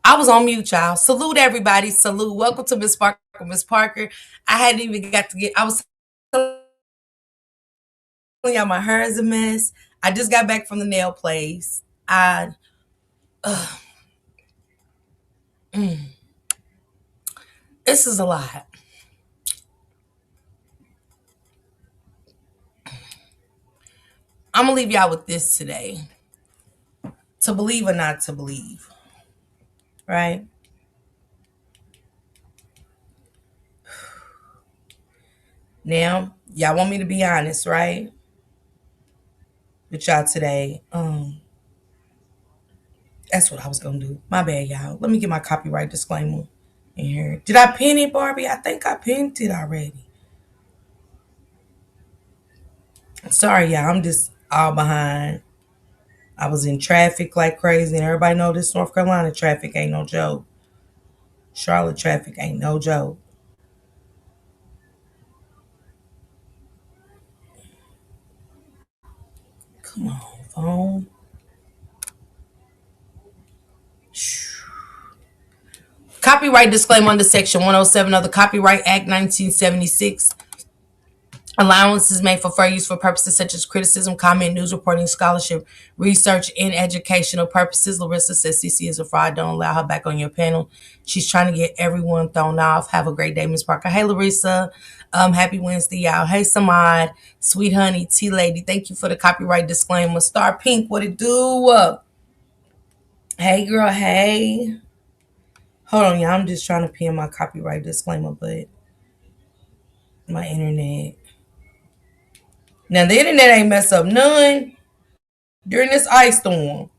I was on mute, y'all. Salute everybody. Salute. Welcome to Miss Parker. Miss Parker. I hadn't even got to get. I was telling y'all my hair is a mess. I just got back from the nail place. I. Uh, this is a lot. I'm gonna leave y'all with this today. To believe or not to believe, right? Now, y'all want me to be honest, right? With y'all today. That's what I was gonna do. My bad, y'all. Let me get my copyright disclaimer in here. Did I pin it, Barbie? I think I pinned it already. Sorry, y'all. I'm just all behind. I was in traffic like crazy, and everybody know this North Carolina traffic ain't no joke. Charlotte traffic ain't no joke. Come on, phone. Copyright disclaimer under Section 107 of the Copyright Act 1976. Allowances made for fair use for purposes such as criticism, comment, news reporting, scholarship, research, and educational purposes. Larissa says CC is a fraud. Don't allow her back on your panel. She's trying to get everyone thrown off. Have a great day, Miss Parker. Hey, Larissa. Happy Wednesday, y'all. Hey, Samad. Sweet honey, T lady. Thank you for the copyright disclaimer. Star Pink, what it do? Hey, girl. Hey. Hold on, y'all. I'm just trying to pin my copyright disclaimer, but my internet. Now, the internet ain't mess up none during this ice storm.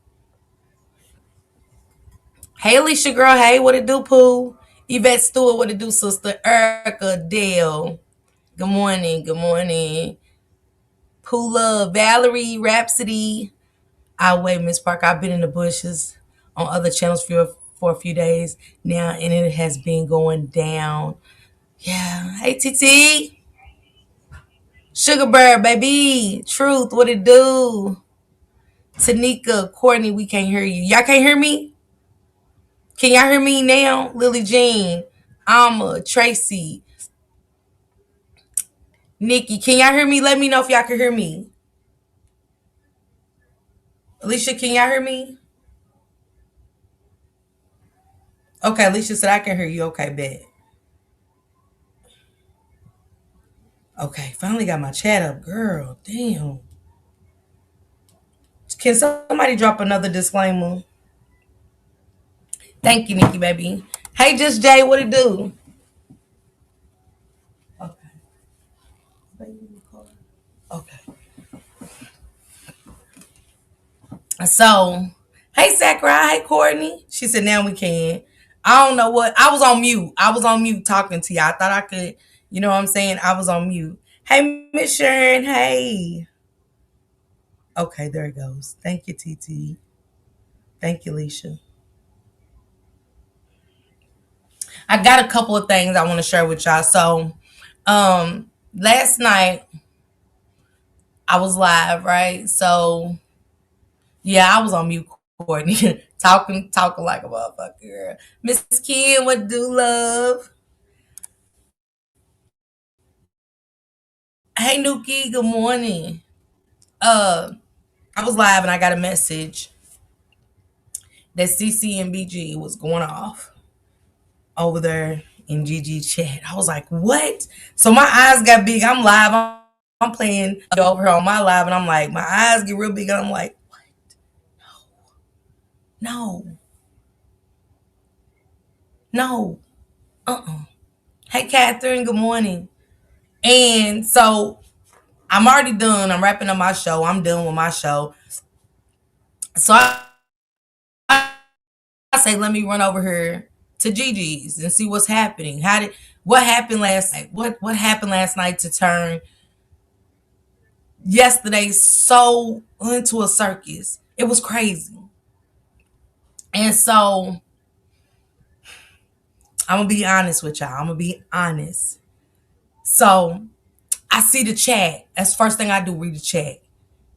Hey, Alicia, girl. Hey, what it do, Pooh? Yvette Stewart, what it do, sister? Erica, Dale. Good morning. Good morning. Pooh Love, Valerie, Rhapsody. I wait, Miss Parker. I've been in the bushes on other channels for a few days now, and it has been going down. Yeah. Hey, TT. Sugar Bird, baby. Truth, what it do? Tanika, Courtney, we can't hear you. Y'all can't hear me? Can y'all hear me now? Lily Jean, Alma, Tracy, Nikki. Can y'all hear me? Let me know if y'all can hear me. Alicia, can y'all hear me? Okay, Alicia said I can hear you. Okay, bet. Okay, finally got my chat up. Girl, damn. Can somebody drop another disclaimer? Thank you, Nikki, baby. Hey, Just Jay, what it do? Okay. Okay. So, hey, Sakurai. Hey, Courtney. She said, now we can. I don't know what. I was on mute. I was on mute talking to y'all. I thought I could, you know what I'm saying? I was on mute. Hey, Miss Sharon. Hey. Okay, there it goes. Thank you, TT. Thank you, Alicia. I got a couple of things I want to share with y'all. So, last night I was live, right? So, yeah, I was on mute, Courtney, talking like a motherfucker. Miss Kim, what do love? Hey, Nuki, good morning. Uh, I was live and I got a message that CC and BG was going off over there in GG chat. I was like, what? So my eyes got big. I'm live. I'm playing over here on my live, and I'm like, my eyes get real big, and I'm like, what? No, no, Hey, Catherine, good morning. And so I'm already done. I'm wrapping up my show. I'm done with my show. So I say, let me run over here to Gigi's and see what's happening. What happened last night? What happened last night to turn yesterday so into a circus? It was crazy. And so I'm gonna be honest with y'all. I'm gonna be honest. So I see the chat. That's the first thing I do, read the chat.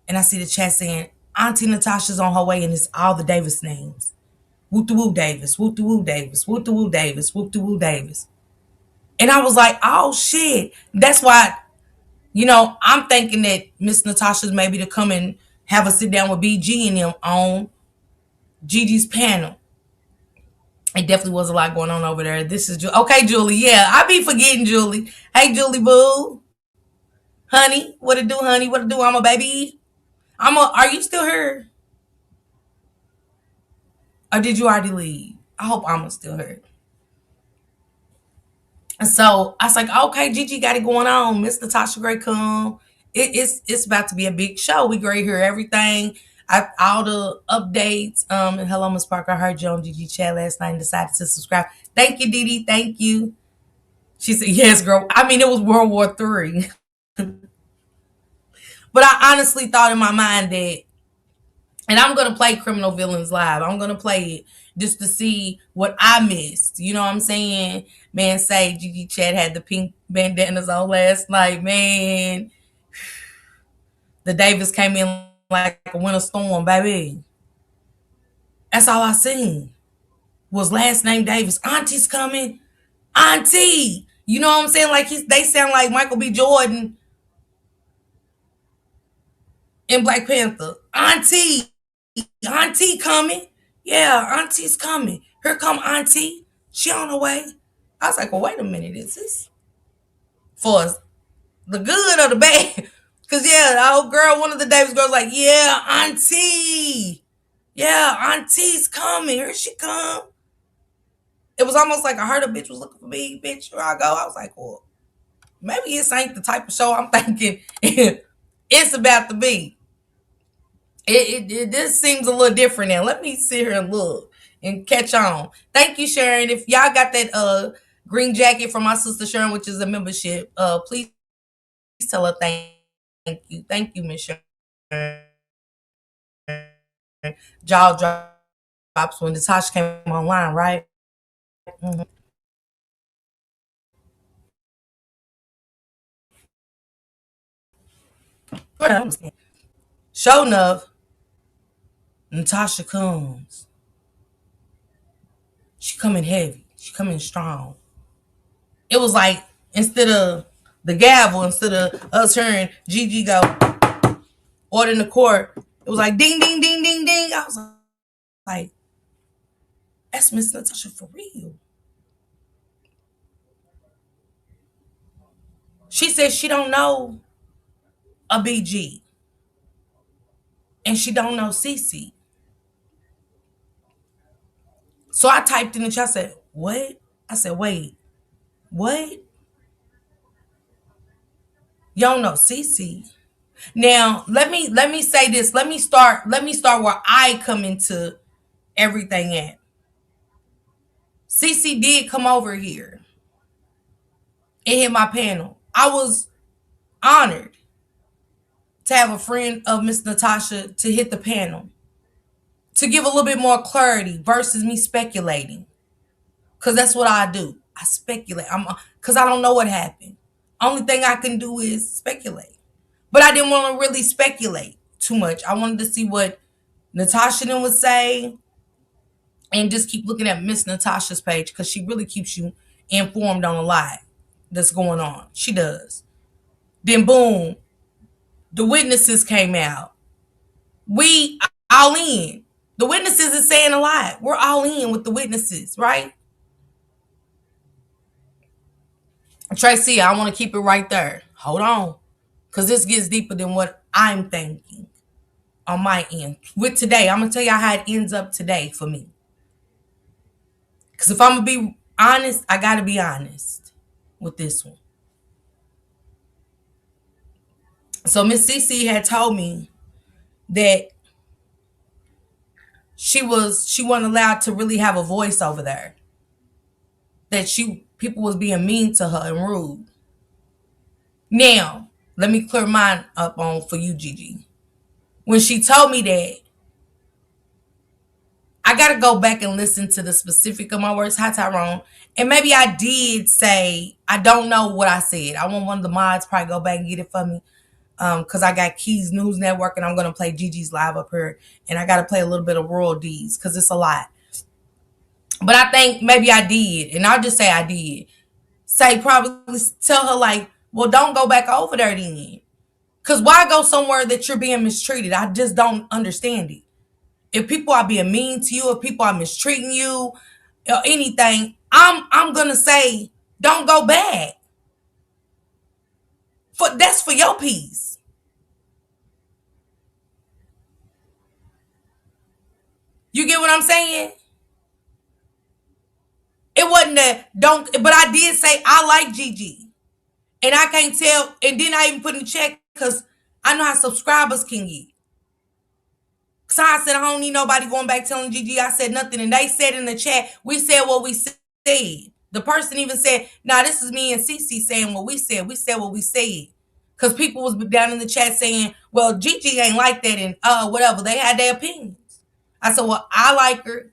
And I see the chat saying, Auntie Natasha's on her way, and it's all the Davis names. Whoop the woo Davis, whoop the woo Davis, whoop the woo Davis, whoop the woo Davis. And I was like, oh shit. That's why, I'm thinking that Miss Natasha's maybe to come and have a sit down with BG and them on Gigi's panel. It definitely was a lot going on over there. This is okay, Julie. Yeah, I be forgetting Julie. Hey, Julie Boo, honey, what it do, honey? What it do? I'm a baby. Are you still here, or did you already leave? I hope I'm still here. And so I was like, okay, Gigi got it going on. Miss Natasha Gray come. It's about to be a big show. We great hear everything. All the updates. And hello, Miss Parker. I heard you on Gigi chat last night and decided to subscribe. Thank you, Didi. Thank you. She said, yes, girl. I mean, it was World War III. But I honestly thought in my mind that, and I'm going to play Criminal Villains Live. I'm going to play it just to see what I missed. You know what I'm saying? Man, say Gigi Chat had the pink bandanas on last night. Man, the Davis came in like a winter storm, baby. That's all I seen was last name Davis. Auntie's coming. Auntie. You know what I'm saying? Like they sound like Michael B. Jordan in Black Panther. Auntie. Auntie coming. Yeah, Auntie's coming. Here come Auntie. She on her way. I was like, well, wait a minute. Is this for the good or the bad? Because, yeah, the old girl, one of the Davis girls, like, yeah, Auntie. Yeah, Auntie's coming. Here she come. It was almost like I heard a bitch was looking for me. Bitch, here I go. I was like, well, maybe this ain't the type of show I'm thinking it's about to be. This seems a little different now. Let me sit here and look and catch on. Thank you, Sharon. If y'all got that green jacket from my sister Sharon, which is a membership, please tell her thank you. Thank you, Miss Sharon. Jaw drops when Natasha came online, right? Mm-hmm. Sure enough, Natasha comes. She coming heavy. She coming strong. It was like instead of the gavel, instead of us hearing Gigi go order in the court, it was like ding, ding, ding, ding, ding. I was like, that's Miss Natasha for real. She said she don't know a BG and she don't know CC. So I typed in the chat. I said, what? I said, wait, what? You don't know CC? Now let me say this. Let me start where I come into everything at. CC did come over here and hit my panel. I was honored to have a friend of Miss Natasha to hit the panel to give a little bit more clarity versus me speculating. Cause that's what I do. I speculate. Cause I don't know what happened. Only thing I can do is speculate. But I didn't want to really speculate too much. I wanted to see what Natasha then would say and just keep looking at Miss Natasha's page because she really keeps you informed on a lot that's going on. She does. Then boom, the witnesses came out. We all in. The witnesses is saying a lot. We're all in with the witnesses, right? Tracy, I want to keep it right there. Hold on. Because this gets deeper than what I'm thinking on my end. With today, I'm going to tell you how it ends up today for me. Because if I'm going to be honest, I got to be honest with this one. So Miss CC had told me that she wasn't allowed to really have a voice over there. That people was being mean to her and rude. Now, let me clear mine up on for you, Gigi. When she told me that, I got to go back and listen to the specific of my words. Hi, Tyrone. And maybe I did say, I don't know what I said. I want one of the mods probably go back and get it for me. Because I got Keys News Network and I'm going to play Gigi's live up here. And I got to play a little bit of Rural D's because it's a lot. But I think maybe I did, and I'll just say I did. Say probably tell her like, well, don't go back over there then. Cause why go somewhere that you're being mistreated? I just don't understand it. If people are being mean to you, if people are mistreating you, or anything, I'm gonna say don't go back. That's for your peace. You get what I'm saying? It wasn't that don't, but I did say I like Gigi, and I can't tell. And then I even put in check because I know how subscribers can get. So I said, I don't need nobody going back telling Gigi I said nothing. And they said in the chat, we said what we said. The person even said, nah, this is me and Cece saying what we said. We said what we said. Because people was down in the chat saying, well, Gigi ain't like that and whatever. They had their opinions. I said, well, I like her,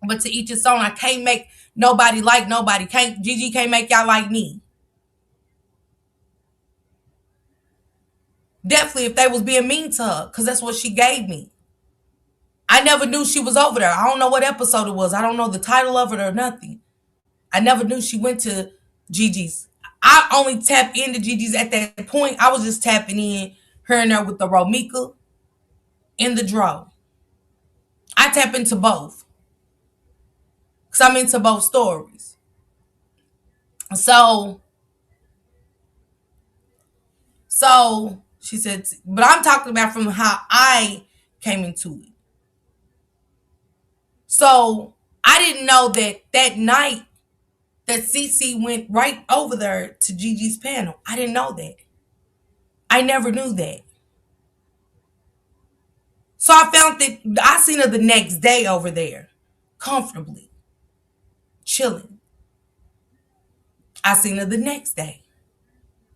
but to each his own. I can't make nobody like nobody. Gigi can't make y'all like me. Definitely if they was being mean to her, because that's what she gave me. I never knew she was over there. I don't know what episode it was. I don't know the title of it or nothing. I never knew she went to Gigi's. I only tapped into Gigi's at that point. I was just tapping in her and there with the Romika and the DRO. I tap into both because I'm into both stories. So she said, but I'm talking about from how I came into it. So I didn't know that night that Cece went right over there to Gigi's panel. I didn't know that. I never knew that. So I found that I seen her the next day over there, comfortably, chilling. I seen her the next day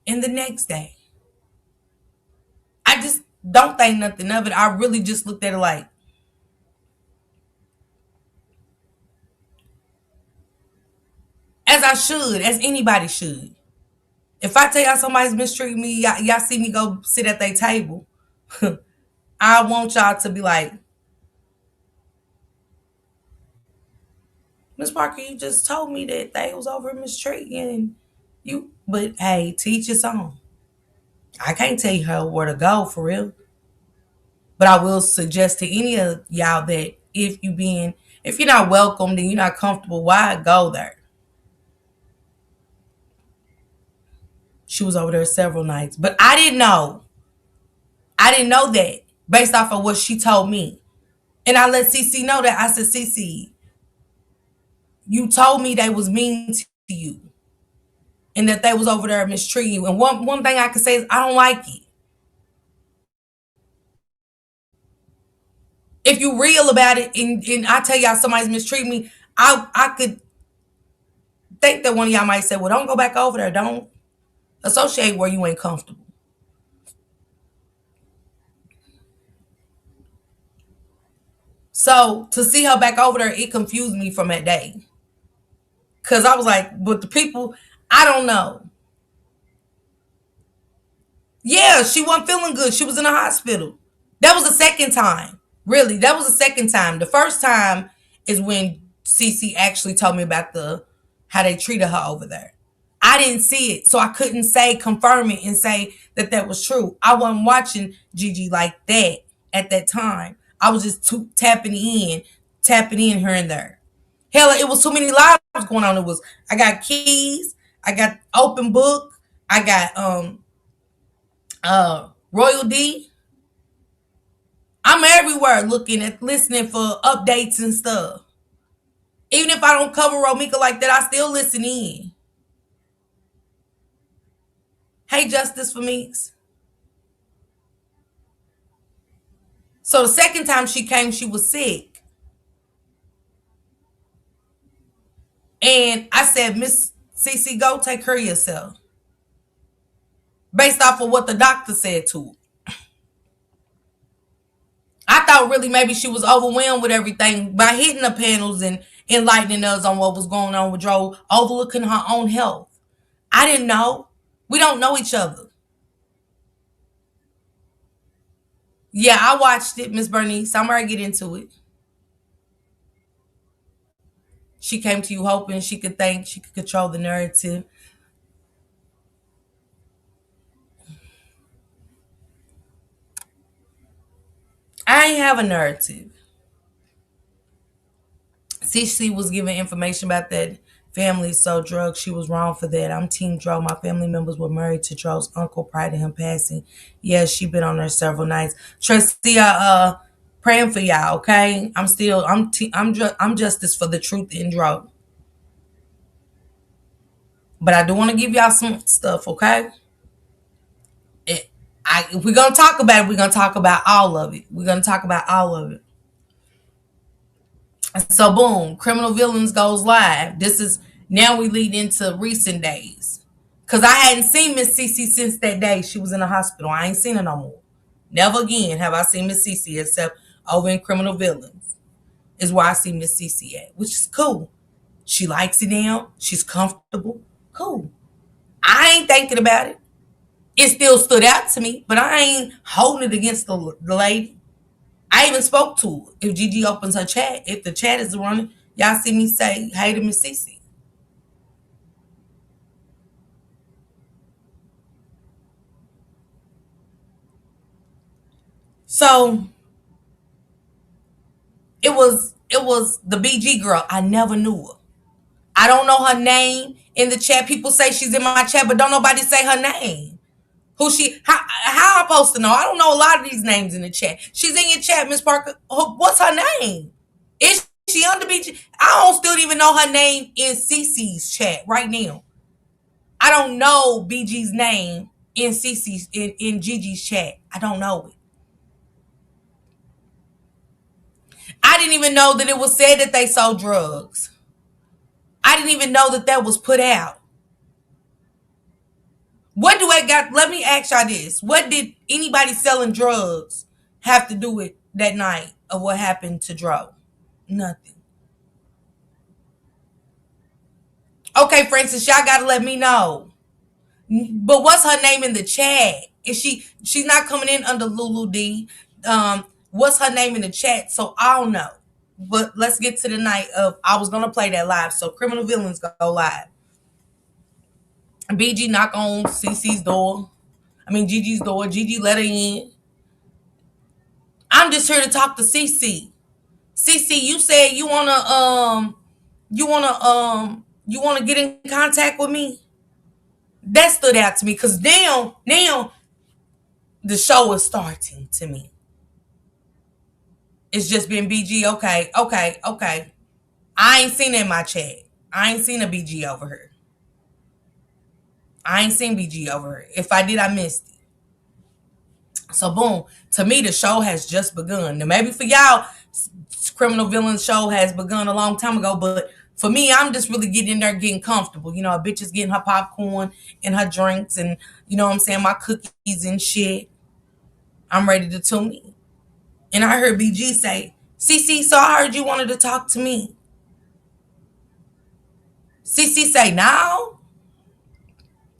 and the next day. I just don't think nothing of it. I really just looked at it like, as I should, as anybody should. If I tell y'all somebody's mistreating me, y'all see me go sit at their table, I want y'all to be like, Miss Parker, you just told me that they was over mistreating you. But hey, teach your own. I can't tell you her where to go for real. But I will suggest to any of y'all that if you're not welcomed and you're not comfortable, why go there? She was over there several nights. But I didn't know. I didn't know that based off of what she told me. And I let Cece know that. I said, Cece, you told me they was mean to you. And that they was over there mistreating you. And one thing I can say is I don't like it. If you real about it and I tell y'all somebody's mistreating me, I could think that one of y'all might say, well, don't go back over there. Don't associate where you ain't comfortable. So to see her back over there, it confused me from that day. Cause I was like, but the people, I don't know. Yeah, she wasn't feeling good. She was in the hospital. That was the second time. Really, that was the second time. The first time is when Cece actually told me about how they treated her over there. I didn't see it, so I couldn't say confirm it and say that was true. I wasn't watching Gigi like that at that time. I was just tapping in here and there. Hell, it was too many lives going on. I got keys, I got open book, I got Royal D. I'm everywhere listening for updates and stuff. Even if I don't cover Romika like that, I still listen in. Hey, Justice for Meeks. So the second time she came, she was sick. And I said, Miss CC, go take care of yourself. Based off of what the doctor said to her. I thought really maybe she was overwhelmed with everything by hitting the panels and enlightening us on what was going on with Dro, overlooking her own health. I didn't know. We don't know each other. Yeah, I watched it, Miss Bernice. I'm ready to get into it. She came to you hoping she could think she could control the narrative. I ain't have a narrative. CC was giving information about that family so drugs. She was wrong for that. I'm Team Dro. My family members were married to Dro's uncle prior to him passing. Yes, she been on there several nights. Trustee, praying for y'all. Okay, I'm justice for the truth in Dro. But I do want to give y'all some stuff. Okay, if we're gonna talk about it, we're gonna talk about all of it. We're gonna talk about all of it. So boom, Criminal Villains goes live. This is now we lead into recent days. Cause I hadn't seen Miss Cece since that day she was in the hospital. I ain't seen her no more. Never again have I seen Miss Cece except over in Criminal Villains. Is where I see Miss Cece at, which is cool. She likes it now. She's comfortable. Cool. I ain't thinking about it. It still stood out to me, but I ain't holding it against the lady. I even spoke to her. If Gigi opens her chat, if the chat is running, y'all see me say, hey to Miss Cece. So it was the BG girl. I never knew her. I don't know her name in the chat. People say she's in my chat, but don't nobody say her name. Who she? How I'm supposed to know? I don't know a lot of these names in the chat. She's in your chat, Miss Parker. What's her name? Is she under BG? I don't still even know her name in CC's chat right now. I don't know BG's name in CC's in Gigi's chat. I don't know it. I didn't even know that it was said that they sold drugs. I didn't even know that that was put out. What do I got? Let me ask y'all this. What did anybody selling drugs have to do with that night of what happened to Dro? Nothing. Okay, Francis, y'all gotta let me know. But what's her name in the chat? Is she's not coming in under Lulu D? What's her name in the chat? So I don't know. But let's get to the night of I was gonna play that live. So Criminal Villains go live. BG knock on CC's door. I mean Gigi's door. Gigi let her in. I'm just here to talk to CC. CC, you said you wanna get in contact with me. That stood out to me because now the show is starting to me. It's just been BG. Okay, okay, okay. I ain't seen it in my chat. I ain't seen a BG over here. I ain't seen BG over here. If I did, I missed it. So boom, to me, the show has just begun. Now maybe for y'all, Criminal Villains show has begun a long time ago, but for me, I'm just really getting in there, getting comfortable. You know, a bitch is getting her popcorn and her drinks, and you know what I'm saying, my cookies and shit. I'm ready to tune in. And I heard BG say, CC, so I heard you wanted to talk to me. CC say, now?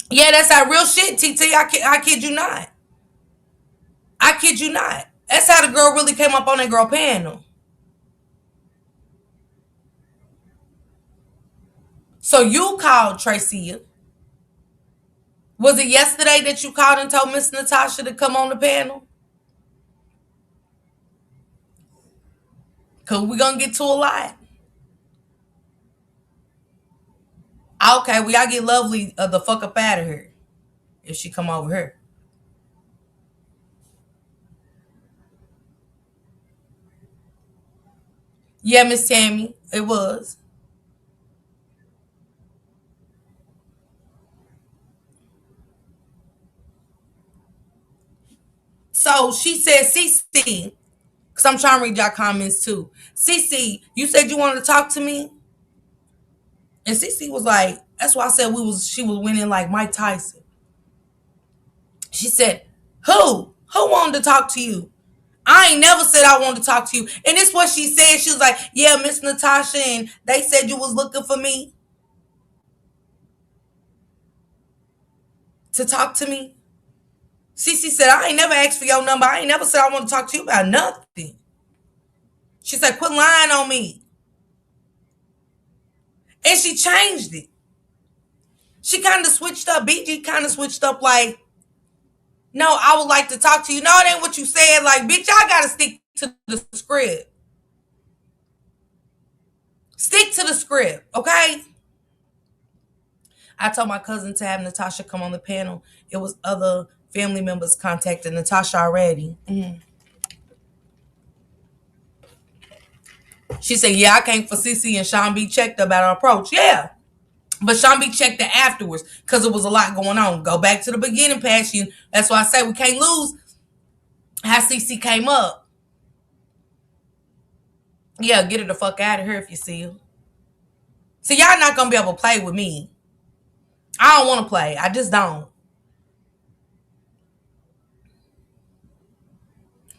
Yeah, that's our real shit, TT. I kid you not. I kid you not. That's how the girl really came up on that girl panel. So you called Tracia. Was it yesterday that you called and told Miss Natasha to come on the panel? Because we're going to get to a lot. Okay, we all get lovely the fuck up out of here if she come over here. Yeah, Miss Tammy, it was. So she said, CC, because I'm trying to read y'all comments too. CC, you said you wanted to talk to me? And CC was like, that's why I said she was winning like Mike Tyson. She said, who? Who wanted to talk to you? I ain't never said I wanted to talk to you. And this what she said. She was like, yeah, Miss Natasha, and they said you was looking for me to talk to me. CC said, I ain't never asked for your number. I ain't never said I want to talk to you about nothing. She said, quit lying on me. And she changed it. She kind of switched up. BG kind of switched up like, no, I would like to talk to you. No, it ain't what you said. Like, bitch, I gotta stick to the script. Stick to the script, okay? I told my cousin to have Natasha come on the panel. It was other family members contacted Natasha already. She said, yeah, I came for CC and Sean B checked about our approach. Yeah. But Sean B checked it afterwards because it was a lot going on. Go back to the beginning, Passion. That's why I say we can't lose how CC came up. Yeah, get her the fuck out of here if you see her. See, y'all not going to be able to play with me. I don't want to play. I just don't.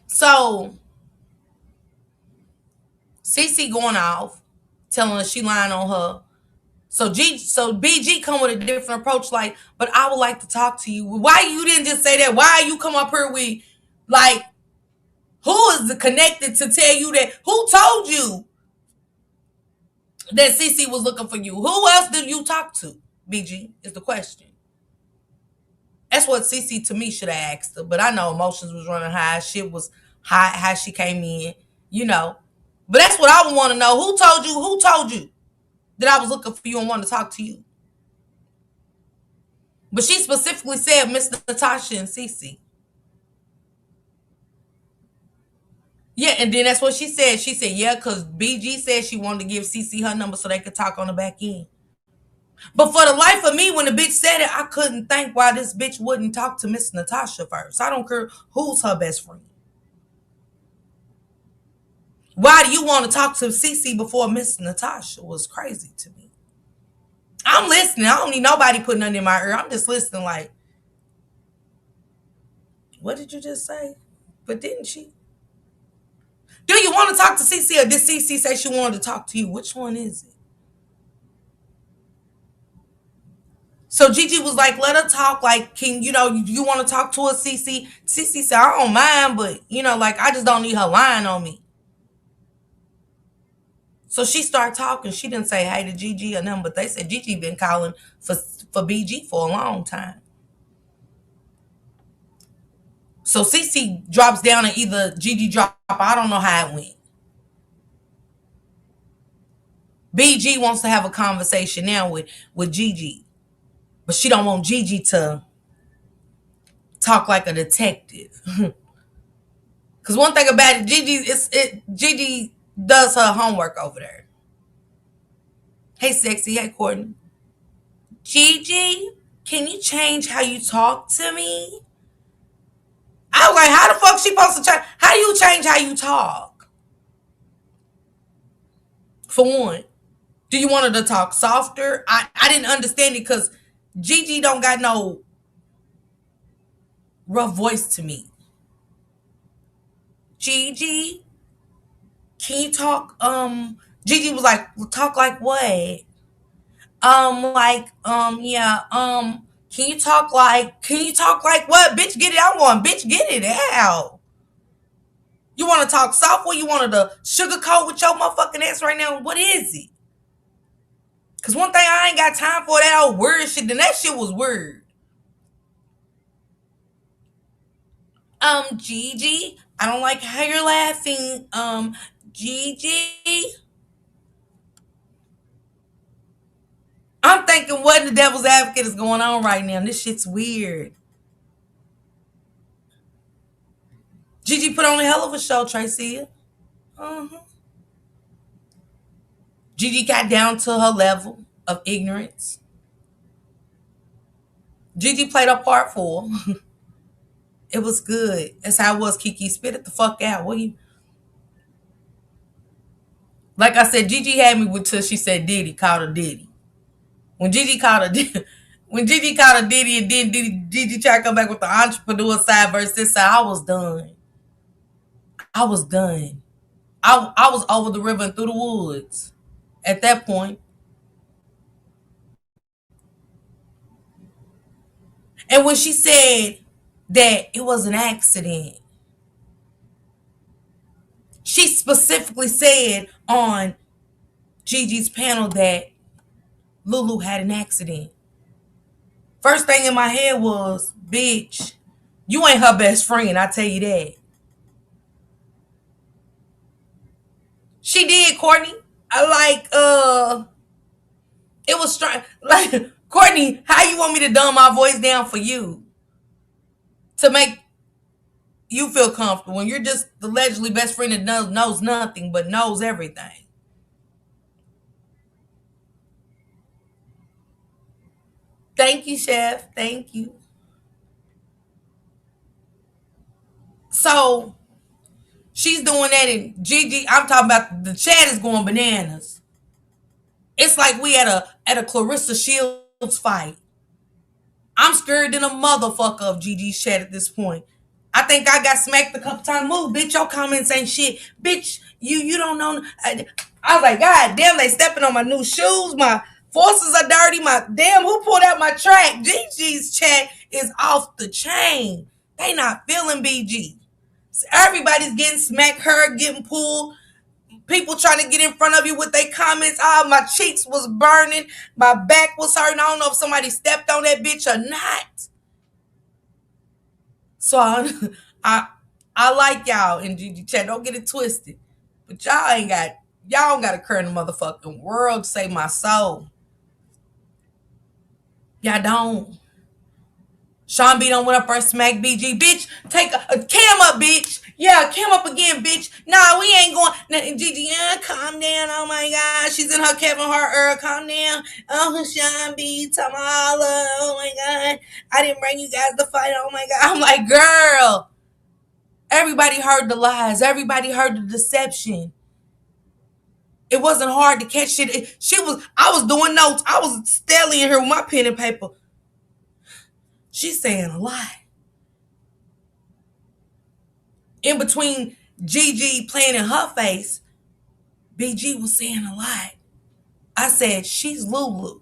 So, CC going off, telling her she lying on her. So BG come with a different approach, like, but I would like to talk to you. Why you didn't just say that? Why you come up here with, like, who is connected to tell you that? Who told you that CC was looking for you? Who else did you talk to? BG is the question. That's what CC to me should have asked her. But I know emotions was running high. Shit was high. How she came in, you know. But that's what I would want to know. Who told you? Who told you that I was looking for you and wanted to talk to you? But she specifically said Miss Natasha and CC. Yeah, and then that's what she said. She said, yeah, because BG said she wanted to give CC her number so they could talk on the back end. But for the life of me, when the bitch said it, I couldn't think why this bitch wouldn't talk to Miss Natasha first. I don't care who's her best friend. Why do you want to talk to CC before Miss Natasha? Was crazy to me. I'm listening. I don't need nobody putting nothing in my ear. I'm just listening like, what did you just say? But didn't she? Do you want to talk to CC or did CC say she wanted to talk to you? Which one is it? So Gigi was like, let her talk. Like, can you want to talk to her, CC? CC said, I don't mind, but like I just don't need her lying on me. So she started talking. She didn't say hey to Gigi or nothing, but they said Gigi been calling for BG for a long time. So CC drops down and either Gigi drop. I don't know how it went. BG wants to have a conversation now with Gigi, but she don't want Gigi to talk like a detective. Because one thing about it, Gigi does her homework over there. Hey, sexy. Hey, Courtney. Gigi, can you change how you talk to me? I was like, how the fuck she supposed to change? How do you change how you talk? For one, do you want her to talk softer? I didn't understand it because Gigi don't got no rough voice to me. Gigi, can you talk? Gigi was like, talk like what? Yeah. Can you talk like what? Bitch, get it out one. Bitch, get it out. You want to talk soft or you wanted to sugarcoat with your motherfucking ass right now? What is it? Because one thing I ain't got time for that old word shit. Then that shit was weird. Gigi, I don't like how you're laughing. Gigi. I'm thinking what in the devil's advocate is going on right now. This shit's weird. Gigi put on a hell of a show, Tracy. Gigi got down to her level of ignorance. Gigi played her part for her. It was good. That's how it was, Kiki. Spit it the fuck out. What you? Like I said, Gigi had me until she said Diddy, called her Diddy. When Gigi called her Diddy, and then Gigi tried to come back with the entrepreneur side versus this side, I was done. I was over the river and through the woods at that point. And when she said that it was an accident, she specifically said on Gigi's panel that Lulu had an accident. First thing in my head was, bitch, you ain't her best friend, I tell you that. She did, Courtney. I like, it was strange. Like, Courtney, how you want me to dumb my voice down for you? To make you feel comfortable when you're just the allegedly best friend that knows nothing but knows everything. Thank you, Chef. Thank you. So she's doing that, and Gigi, I'm talking about the chat is going bananas. It's like we at a Clarissa Shields fight. I'm scared than a motherfucker of Gigi's chat at this point. I think I got smacked a couple times. Move, bitch. Your comments ain't shit, bitch. You don't know. I was like, God damn, they stepping on my new shoes. My forces are dirty. My damn, who pulled out my track? Gigi's chat is off the chain. They not feeling BG. So everybody's getting smacked. Her getting pulled. People trying to get in front of you with their comments. Oh, my cheeks was burning. My back was hurting. I don't know if somebody stepped on that bitch or not. So I, I like y'all in GG chat. Don't get it twisted. But y'all don't got a current motherfucking world to save my soul. Y'all don't. Sean B don't went up first smack BG. Bitch, take a cam up, bitch. Yeah, cam up again, bitch. Nah, we ain't going. Nah, Gigi, yeah, calm down. Oh my God. She's in her Kevin Hart calm down. Oh, Sean B, Tamala. Oh my God. I didn't bring you guys to fight. Oh my God. I'm like, girl. Everybody heard the lies. Everybody heard the deception. It wasn't hard to catch shit. I was doing notes. I was steadily in here with my pen and paper. She's saying a lot. In between Gigi playing in her face, BG was saying a lot. I said, she's Lulu.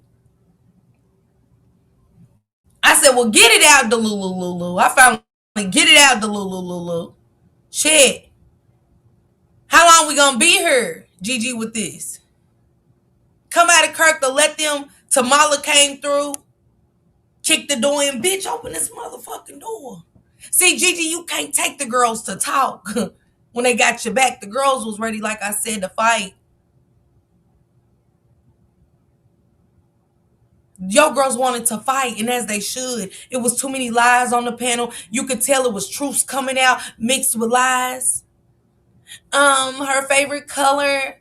I said, well, get it out, the Lulu. I finally get it out, the Lulu. Shit. How long we gonna be here, Gigi, with this? Come out of Kirk to let them. Tamala came through, kicked the door in. Bitch, open this motherfucking door. See, Gigi, you can't take the girls to talk when they got your back. The girls was ready, like I said, to fight. Your girls wanted to fight, and as they should. It was too many lies on the panel. You could tell it was truths coming out mixed with lies. Her favorite color.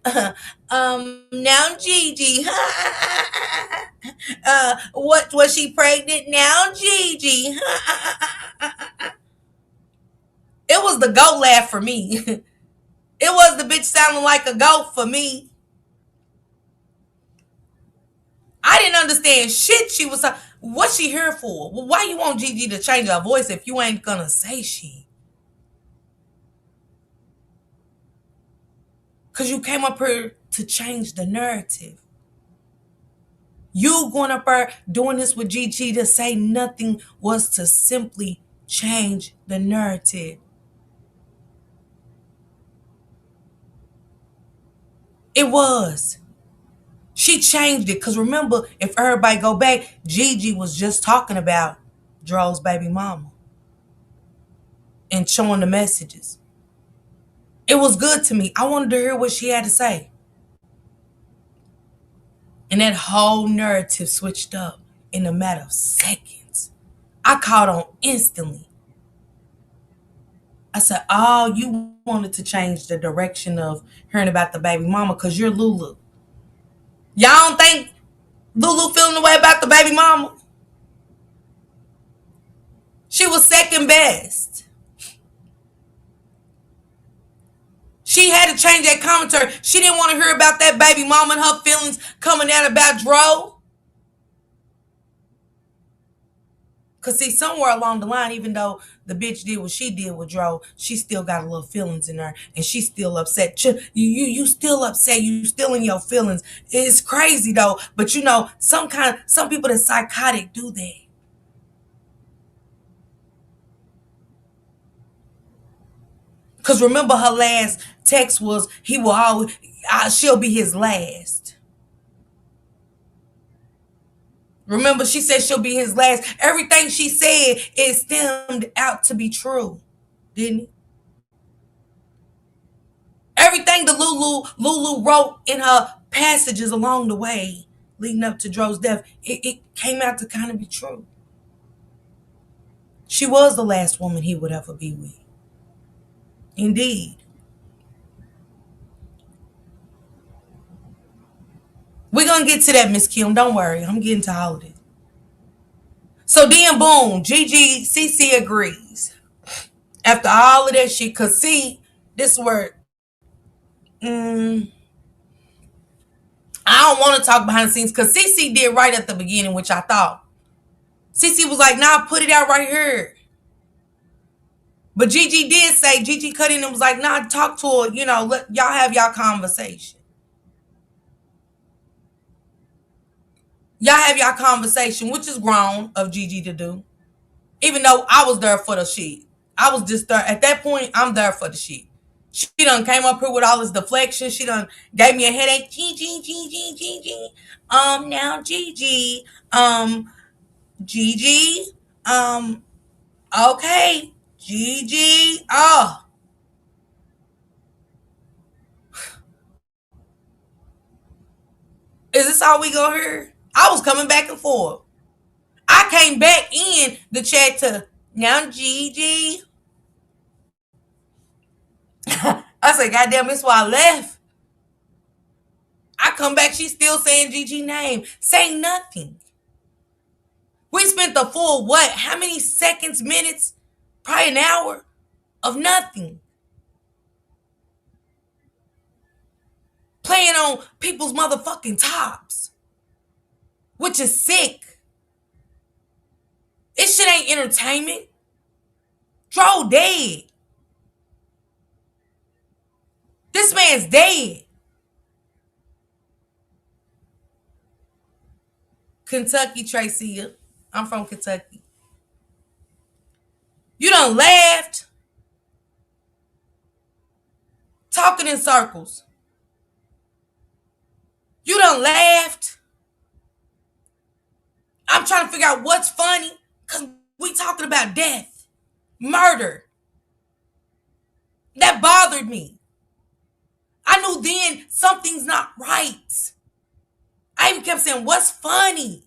Now Gigi. What was she pregnant? Now Gigi. It was the goat laugh for me. It was the bitch sounding like a goat for me. I didn't understand shit she was. What's she here for? Well, why you want Gigi to change her voice if you ain't gonna say shit? Because you came up here to change the narrative. You going up here doing this with Gigi to say nothing was to simply change the narrative. It was. She changed it. Because remember, if everybody go back, Gigi was just talking about DRO's baby mama and showing the messages. It was good to me. I wanted to hear what she had to say. And that whole narrative switched up in a matter of seconds. I caught on instantly. I said, oh, you wanted to change the direction of hearing about the baby mama because you're Lulu. Y'all don't think Lulu feeling the way about the baby mama? She was second best. She had to change that commentary. She didn't want to hear about that baby mama and her feelings coming out about DRO. Because, see, somewhere along the line, even though the bitch did what she did with DRO, she still got a little feelings in her. And she's still upset. You still upset. You still in your feelings. It's crazy, though. But, you know, some people that's psychotic do that. Because remember her last text was, he will always, she'll be his last. Remember, she said she'll be his last. Everything she said it stemmed out to be true, didn't it? Everything the Lulu wrote in her passages along the way, leading up to Dro's death, it came out to kind of be true. She was the last woman he would ever be with. Indeed. We're going to get to that, Miss Kim. Don't worry. I'm getting to all of it. So then, boom, Gigi, CC agrees. After all of that shit, because see, this word, I don't want to talk behind the scenes, because CC did right at the beginning, which I thought. CC was like, nah, put it out right here. But Gigi did say, Gigi cut in and was like, nah, talk to her, let y'all have y'all conversation. Y'all have y'all conversation, which is grown of Gigi to do. Even though I was there for the shit. I was just there. At that point, I'm there for the shit. She done came up here with all this deflection. She done gave me a headache. Gigi. Now Gigi. Gigi. Okay. Gigi. Oh. Is this all we gonna hear? I was coming back and forth. I came back in the chat to now Gigi. I said, goddamn, that's why I left. I come back, she's still saying Gigi name. Saying nothing. We spent the full what? How many seconds, minutes? Probably an hour of nothing. Playing on people's motherfucking tops. Which is sick. This shit ain't entertainment. Dro dead. This man's dead. Kentucky, Tracy. I'm from Kentucky. You done laughed. Talking in circles. You done laughed. I'm trying to figure out what's funny. Because we talking about death. Murder. That bothered me. I knew then something's not right. I even kept saying, what's funny?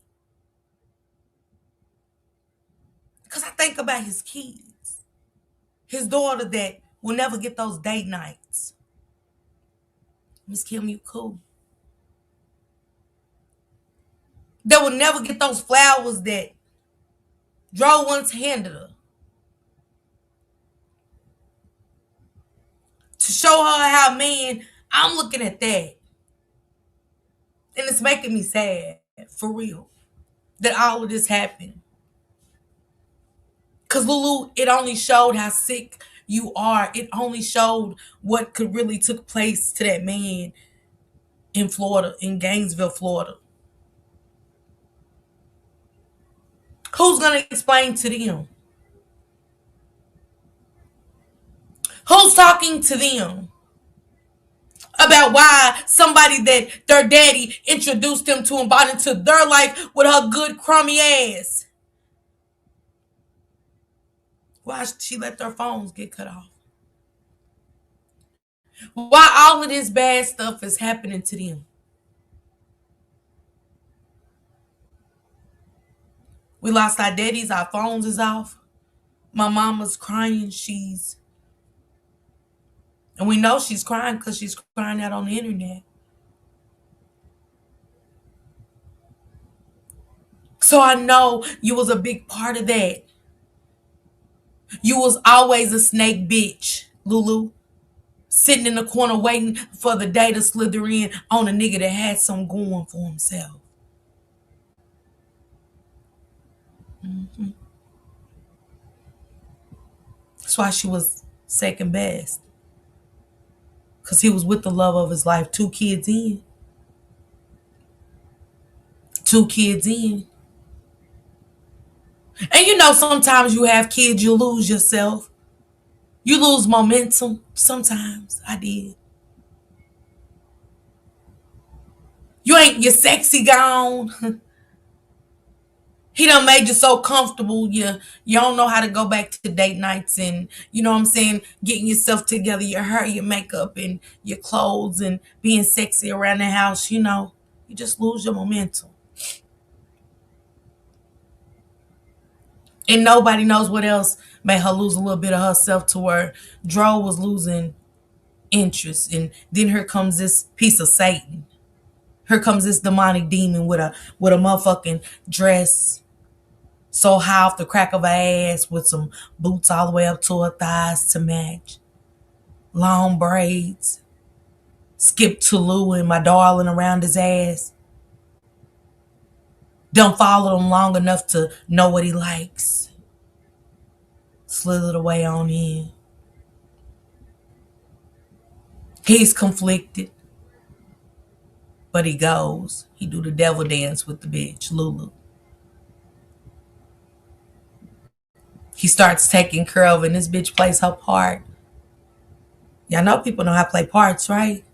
Because I think about his kids. His daughter that will never get those date nights. Miss Kim, you cool. That will never get those flowers that Dro once handed her. To show her how, man, I'm looking at that. And it's making me sad, for real, that all of this happened. Because, Lulu, it only showed how sick you are. It only showed what could really took place to that man in Florida, in Gainesville, Florida. Who's going to explain to them? Who's talking to them about why somebody that their daddy introduced them to and brought into their life with her good crummy ass? Why she let their phones get cut off? Why all of this bad stuff is happening to them? We lost our daddies, our phones is off. My mama's crying, and we know she's crying because she's crying out on the internet. So I know you was a big part of that. You was always a snake bitch, Lulu. Sitting in the corner waiting for the day to slither in on a nigga that had something going for himself. Mm-hmm. That's why she was second best. Because he was with the love of his life. 2 kids in. 2 kids in. And sometimes you have kids, you lose yourself. You lose momentum. Sometimes I did. You ain't your sexy gone. He done made you so comfortable. You don't know how to go back to date nights and you know what I'm saying, getting yourself together, your hair, your makeup, and your clothes, and being sexy around the house. You just lose your momentum, and nobody knows what else made her lose a little bit of herself to where Dro was losing interest, and then here comes this piece of Satan. Here comes this demonic demon with a motherfucking dress so high off the crack of her ass with some boots all the way up to her thighs to match. Long braids. Skip to Lulu and my darling around his ass. Don't follow him long enough to know what he likes. Slithered away on in. He's conflicted. But he goes. He do the devil dance with the bitch, Lulu. He starts taking care of, and this bitch plays her part. Y'all know people know how to play parts, right?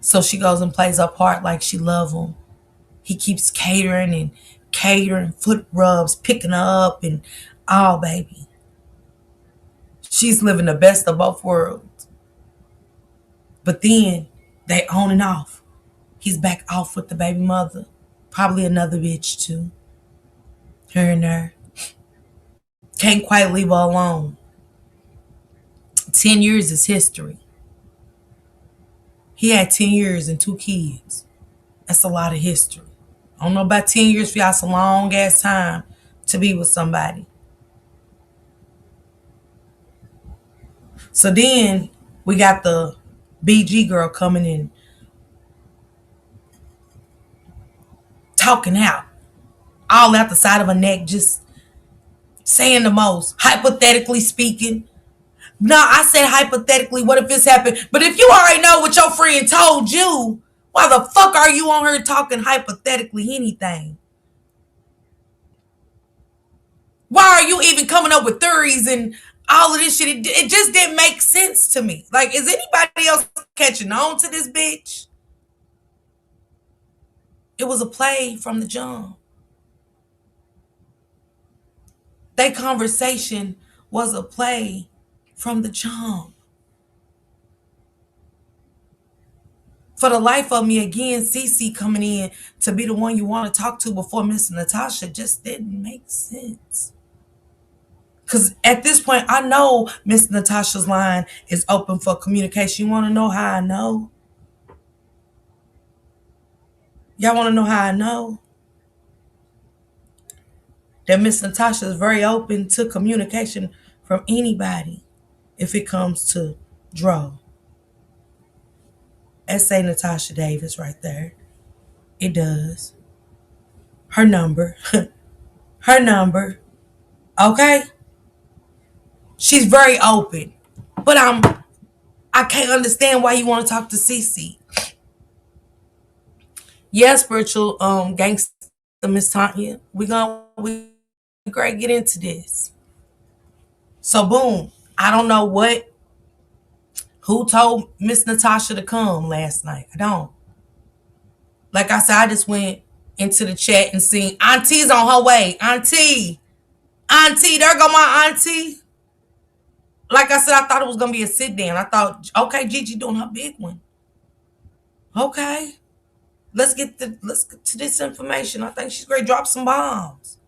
So she goes and plays her part like she love him. He keeps catering, foot rubs, picking her up, and oh, baby. She's living the best of both worlds. But then they on and off. He's back off with the baby mother. Probably another bitch, too. Her and her. Can't quite leave her alone. 10 years is history. He had 10 years and 2 kids. That's a lot of history. I don't know about 10 years for y'all. It's a long ass time to be with somebody. So then we got the BG girl coming in, talking out, all out the side of her neck, just saying the most. Hypothetically speaking. No, I said hypothetically, what if this happened? But if you already know what your friend told you, why the fuck are you on her talking hypothetically anything? Why are you even coming up with theories and all of this shit? It just didn't make sense to me. Like, is anybody else catching on to this bitch? It was a play from the jump. Their conversation was a play from the jump. For the life of me, again, Cece coming in to be the one you want to talk to before Miss Natasha just didn't make sense. Because at this point, I know Miss Natasha's line is open for communication. You want to know how I know? Y'all want to know how I know? That Miss Natasha is very open to communication from anybody if it comes to DRO. S.A. Natasha Davis right there. It does. Her number. Her number. Okay? She's very open. But I can't understand why you want to talk to Cece. Yeah, spiritual gangster Miss Tanya. We great get into this. So boom. I don't know who told Miss Natasha to come last night. I don't. Like I said, I just went into the chat and seen Auntie's on her way. Auntie, there go my auntie. Like I said, I thought it was gonna be a sit down. I thought, okay, Gigi doing her big one. Okay, let's get to this information. I think she's great. Drop some bombs.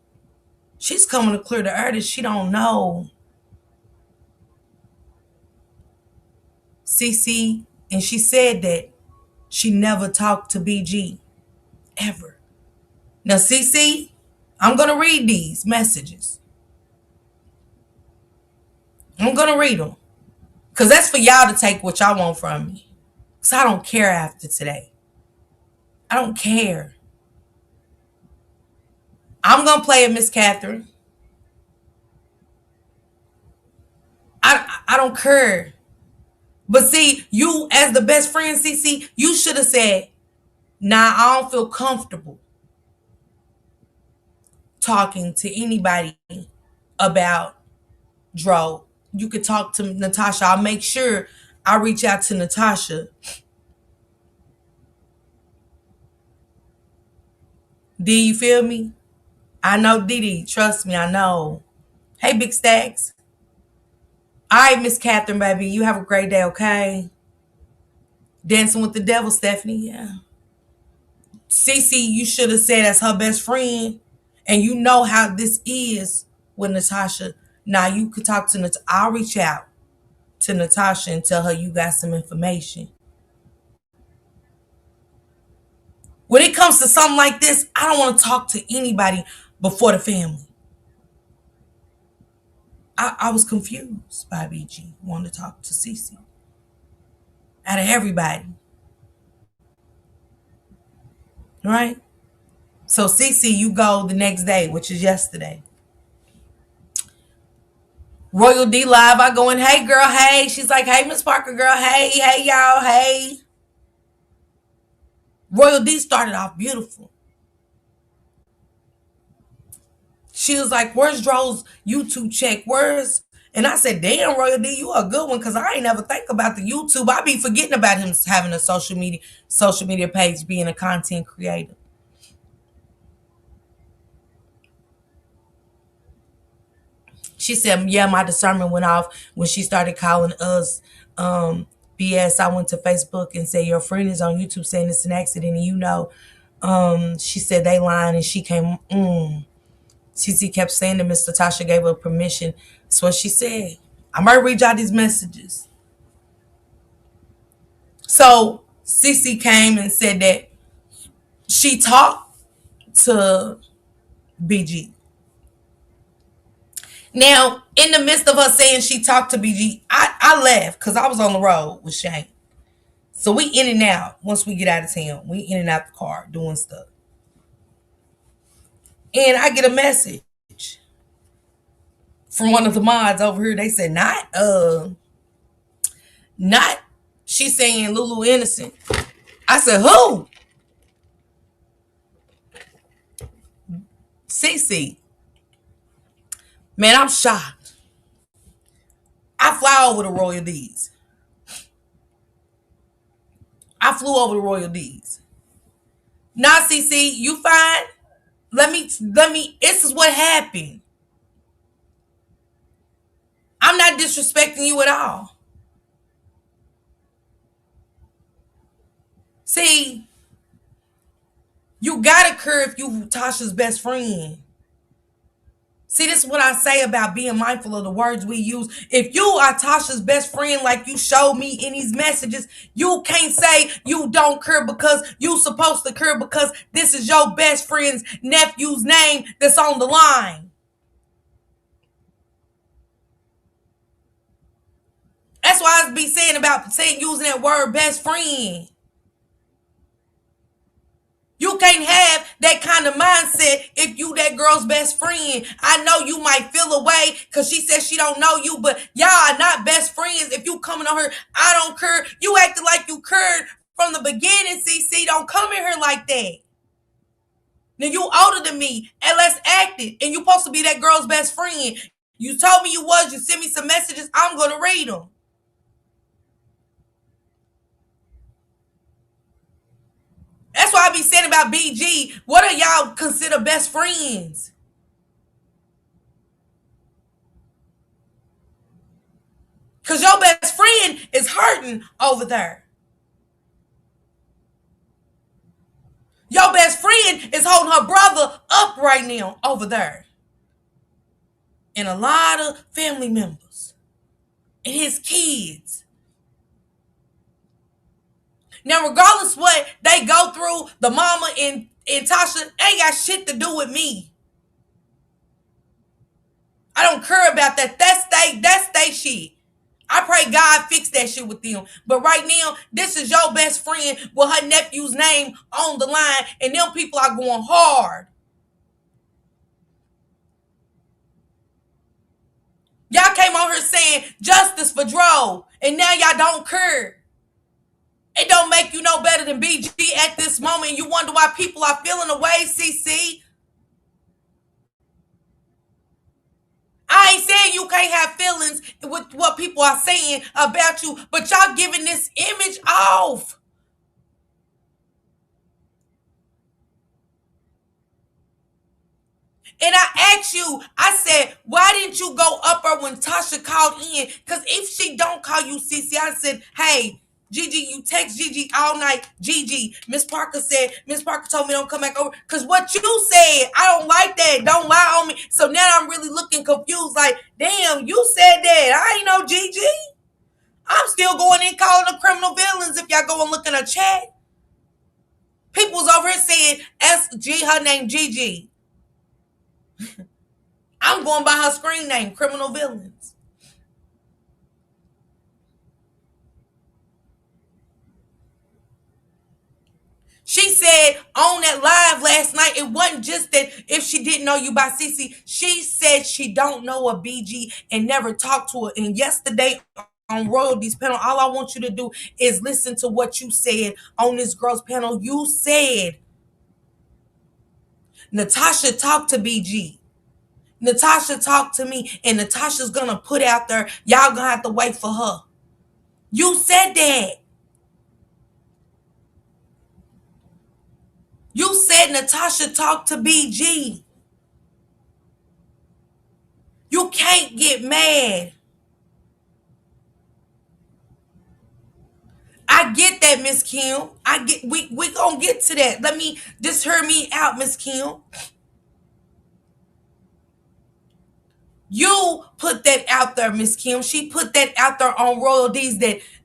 She's coming to clear the air that she don't know. CC, and she said that she never talked to BG ever. Now, CC, I'm gonna read these messages. I'm gonna read them. Because that's for y'all to take what y'all want from me. Because I don't care after today. I don't care. I'm going to play it, Miss Catherine. I don't care. But see, you as the best friend, CC, you should have said, nah, I don't feel comfortable talking to anybody about DRO. You could talk to Natasha. I'll make sure I reach out to Natasha. Do you feel me? I know Didi. Trust me, I know. Hey, Big Stacks. All right, Miss Catherine, baby. You have a great day, okay? Dancing with the devil, Stephanie. Yeah. Cece, you should have said as her best friend. And you know how this is with Natasha. Now you could talk to Natasha. I'll reach out to Natasha and tell her you got some information. When it comes to something like this, I don't want to talk to anybody before the family. I was confused by BG wanting to talk to Cece. Out of everybody. Right? So Cece, you go the next day, which is yesterday. Royal D Live, I go in, hey girl, hey. She's like, hey, Miss Parker, girl, hey, hey, y'all, hey. Royal D started off beautiful. She was like, where's Dro's YouTube check? Where's... And I said, damn, Royal D, you a good one, because I ain't never think about the YouTube. I be forgetting about him having a social media page, being a content creator. She said, yeah, my discernment went off when she started calling us BS. I went to Facebook and said, your friend is on YouTube saying it's an accident, and she said they lying, and she came, Cece kept saying that Miss Natasha gave her permission. That's what she said. I might read y'all these messages. So Cece came and said that she talked to BG. Now, in the midst of her saying she talked to BG, I laughed because I was on the road with Shane. So we in and out once we get out of town. We in and out the car doing stuff. And I get a message from one of the mods over here. They said, not, she's saying Lulu innocent. I said, who? Cece. Man, I'm shocked. I fly over the Royal D's. I flew over the Royal D's. Nah, Cece, you fine? Let me, this is what happened. I'm not disrespecting you at all. See, you gotta curve if you Tasha's best friend. See, this is what I say about being mindful of the words we use. If you are Tasha's best friend, like you showed me in these messages, you can't say you don't care because you supposed to care because this is your best friend's nephew's name that's on the line. That's why I be saying about using that word best friend. You can't have that kind of mindset if you that girl's best friend. I know you might feel away because she says she don't know you, but y'all are not best friends. If you coming on her, I don't care. You acted like you cared from the beginning, CC. Don't come in here like that. Now you older than me, and let's act it. And you supposed to be that girl's best friend. You told me you was. You sent me some messages. I'm going to read them. That's why I be saying about BG. What do y'all consider best friends? Because your best friend is hurting over there. Your best friend is holding her brother up right now over there. And a lot of family members. And his kids. Now, regardless what they go through, the mama and Tasha ain't got shit to do with me. I don't care about that. That's they shit. I pray God fix that shit with them. But right now, this is your best friend with her nephew's name on the line, and them people are going hard. Y'all came on here saying justice for Dro, and now y'all don't care. It don't make you no better than BG at this moment. You wonder why people are feeling away, CC. I ain't saying you can't have feelings with what people are saying about you, but y'all giving this image off. And I asked you, I said, why didn't you go up her when Tasha called in? Because if she don't call you, CC, I said, hey, Gigi, you text Gigi all night. Gigi, Miss Parker told me don't come back over. Because what you said, I don't like that. Don't lie on me. So now I'm really looking confused. Like, damn, you said that. I ain't know Gigi. I'm still going in calling the criminal villains if y'all go and look in a chat. People's over here saying, her name Gigi. I'm going by her screen name, Criminal Villains. She said on that live last night, it wasn't just that if she didn't know you by CC. She said she don't know a BG and never talked to her. And yesterday on Royalties panel, all I want you to do is listen to what you said on this girl's panel. You said Natasha talked to BG. Natasha talked to me, and Natasha's gonna put out there, y'all gonna have to wait for her. You said that. You said Natasha talked to BG. You can't get mad. I get that, Miss Kim. We gonna get to that. Let me just hear me out, Miss Kim. You put that out there, Miss Kim. She put that out there on Royalties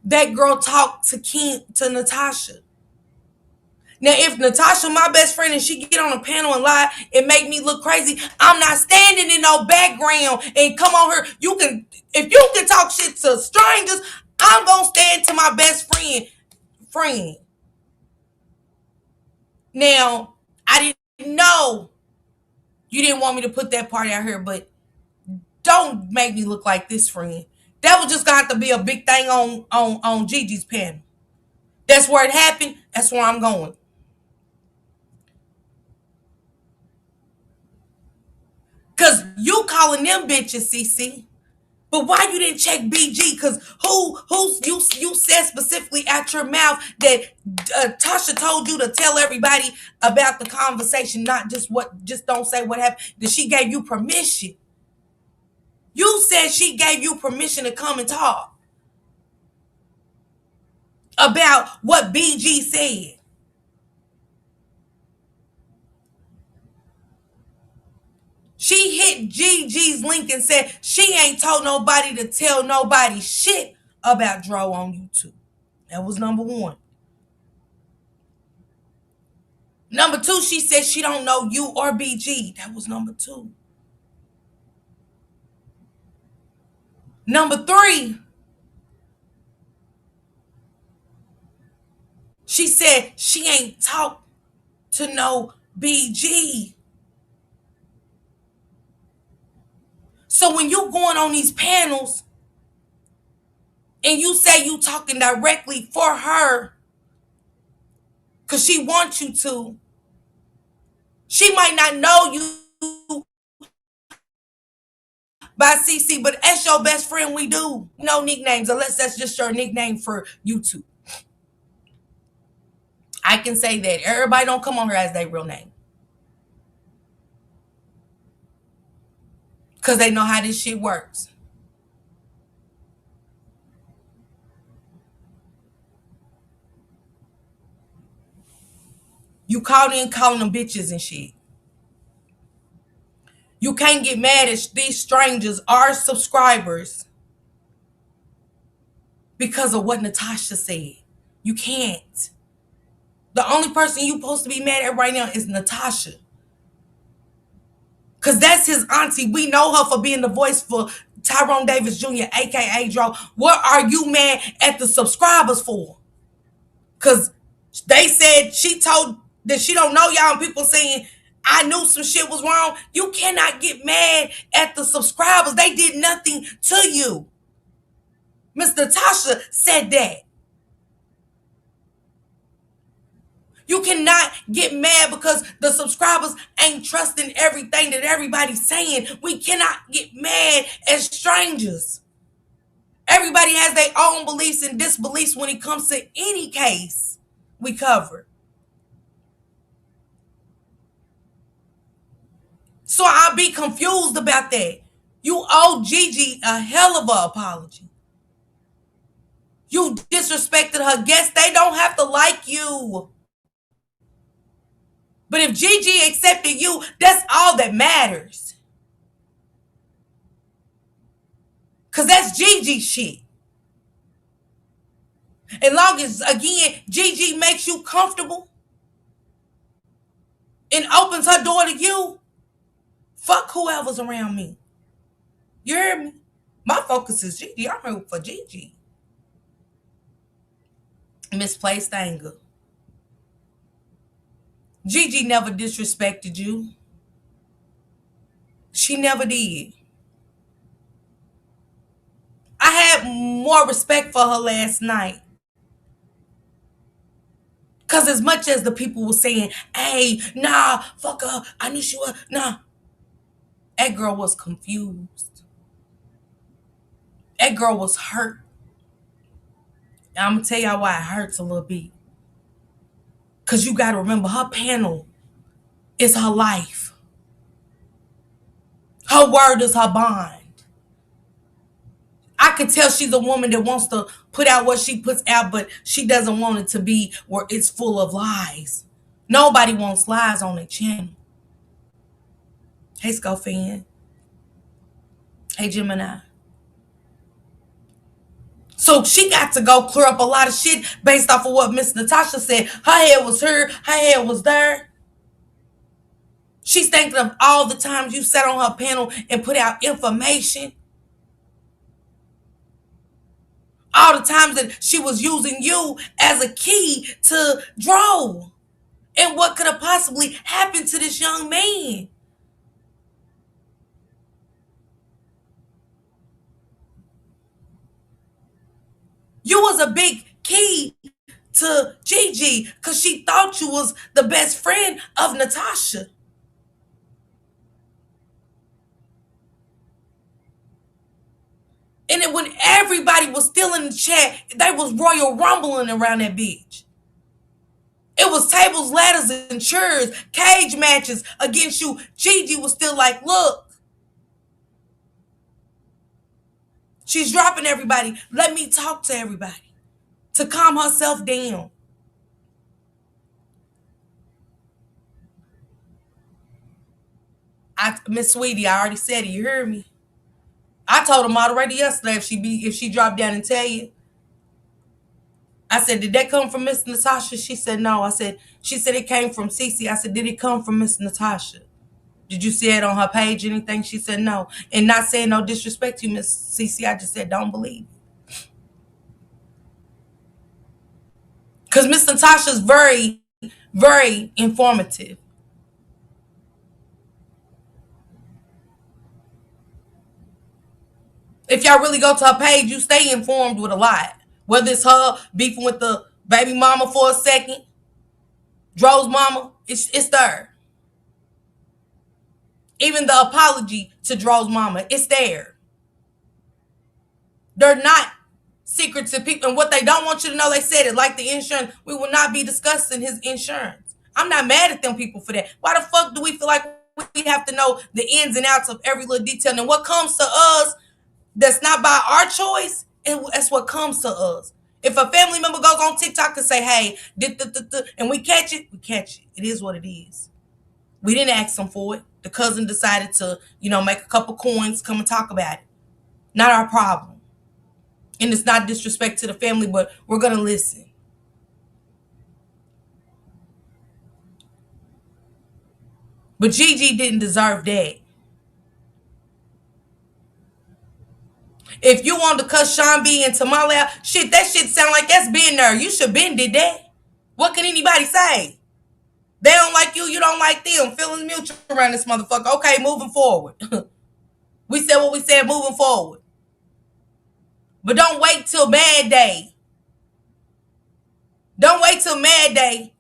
that girl talked to Natasha. Now, if Natasha, my best friend, and she get on a panel and lie and make me look crazy, I'm not standing in no background and come on here. If you can talk shit to strangers, I'm gonna stand to my best friend. Now, I didn't know you didn't want me to put that part out here, but don't make me look like this, friend. That was just gonna have to be a big thing on Gigi's panel. That's where it happened. That's where I'm going. Cause you calling them bitches, CC. But why you didn't check BG? Cause you said specifically at your mouth that Tasha told you to tell everybody about the conversation, not just don't say what happened. That she gave you permission. You said she gave you permission to come and talk about what BG said. She hit Gigi's link and said she ain't told nobody to tell nobody shit about DRO on YouTube. That was number one. Number two, she said she don't know you or BG. That was number two. Number three, she said she ain't talked to no BG. So when you going on these panels and you say you talking directly for her because she wants you to, she might not know you by CC, but as your best friend, we do. No nicknames, unless that's just your nickname for YouTube. I can say that. Everybody don't come on here as their real name. Because they know how this shit works. You called in calling them bitches and shit. You can't get mad at these strangers, our subscribers, because of what Natasha said. You can't. The only person you supposed to be mad at right now is Natasha. Because that's his auntie. We know her for being the voice for Tyrone Davis Jr., a.k.a. DRO. What are you mad at the subscribers for? Because they said she told that she don't know y'all, and people saying, I knew some shit was wrong. You cannot get mad at the subscribers. They did nothing to you. Miss Natasha said that. You cannot get mad because the subscribers ain't trusting everything that everybody's saying. We cannot get mad as strangers. Everybody has their own beliefs and disbeliefs when it comes to any case we cover. So I'll be confused about that. You owe Gigi a hell of an apology. You disrespected her guests. They don't have to like you. But if Gigi accepted you, that's all that matters. Because that's Gigi shit. As long as, again, Gigi makes you comfortable and opens her door to you, fuck whoever's around me. You hear me? My focus is Gigi. I'm here for Gigi. Misplaced anger. Gigi never disrespected you. She never did. I had more respect for her last night. Because as much as the people were saying, hey, nah, fuck her, I knew she was, nah. That girl was confused. That girl was hurt. And I'm going to tell y'all why it hurts a little bit. Because you got to remember, her panel is her life. Her word is her bond. I could tell she's a woman that wants to put out what she puts out, but she doesn't want it to be where it's full of lies. Nobody wants lies on their channel. Hey, Skull fan. Hey, Gemini. So she got to go clear up a lot of shit based off of what Miss Natasha said. Her head was here. Her head was there. She's thinking of all the times you sat on her panel and put out information. All the times that she was using you as a key to DRO. And what could have possibly happened to this young man? You was a big key to Gigi because she thought you was the best friend of Natasha. And then when everybody was still in the chat, they was royal rumbling around that bitch. It was tables, ladders, and chairs, cage matches against you. Gigi was still like, look, she's dropping everybody. Let me talk to everybody to calm herself down. Miss Sweetie, I already said it. You heard me. I told the moderator yesterday if she dropped down and tell you. I said, did that come from Miss Natasha? She said no. She said it came from Cece. I said, did it come from Miss Natasha? Did you see it on her page, anything? She said no. And not saying no disrespect to you, Miss Cece. I just said don't believe. Because Miss Natasha's very, very informative. If y'all really go to her page, you stay informed with a lot. Whether it's her beefing with the baby mama for a second, DRO's mama, it's there. Even the apology to DRO's mama, it's there. They're not secret to people. And what they don't want you to know, they said it, like the insurance. We will not be discussing his insurance. I'm not mad at them people for that. Why the fuck do we feel like we have to know the ins and outs of every little detail? And what comes to us that's not by our choice, and that's what comes to us. If a family member goes on TikTok and say, hey, and we catch it, we catch it. It is what it is. We didn't ask them for it. The cousin decided to, make a couple coins, come and talk about it. Not our problem. And it's not disrespect to the family, but we're going to listen. But Gigi didn't deserve that. If you want to cuss Sean B and Tamale out, shit, that shit sound like that's been there. You should been did that. What can anybody say? They don't like you, you don't like them. Feelings mutual around this motherfucker. Okay, moving forward. We said what we said, moving forward. But don't wait till bad day. Don't wait till mad day.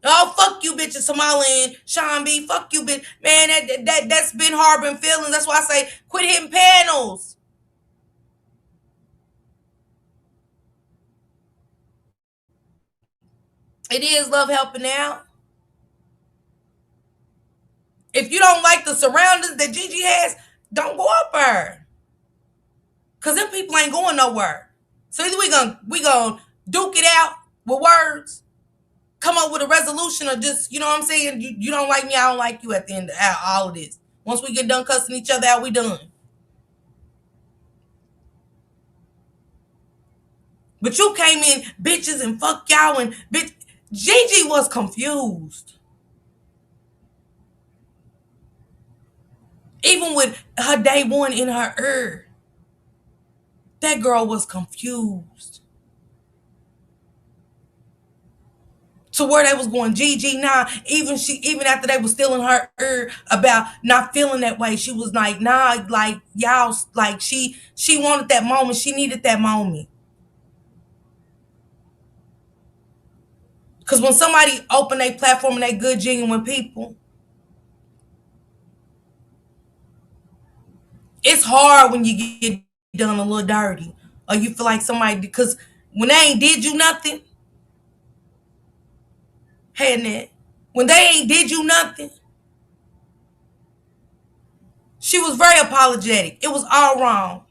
Oh, fuck you, bitches, Somali and Sean B. Fuck you, bitch. Man, that's been harboring feelings. That's why I say quit hitting panels. It is love helping out. If you don't like the surroundings that Gigi has, don't go up her. Cause them people ain't going nowhere. So either we gonna duke it out with words, come up with a resolution, or just, you know what I'm saying, you don't like me, I don't like you at the end of all of this. Once we get done cussing each other out, we done. But you came in bitches and fuck y'all and bitch. Gigi was confused. Even with her day one in her ear, that girl was confused. To where they was going, Gigi, nah. Even after they was still in her ear about not feeling that way, she was like, nah, like y'all, like she wanted that moment, she needed that moment. Cause when somebody open a platform and they good, genuine people, it's hard when you get done a little dirty, or you feel like somebody, because when they ain't did you nothing, hey Ned, when they ain't did you nothing, she was very apologetic. It was all wrong.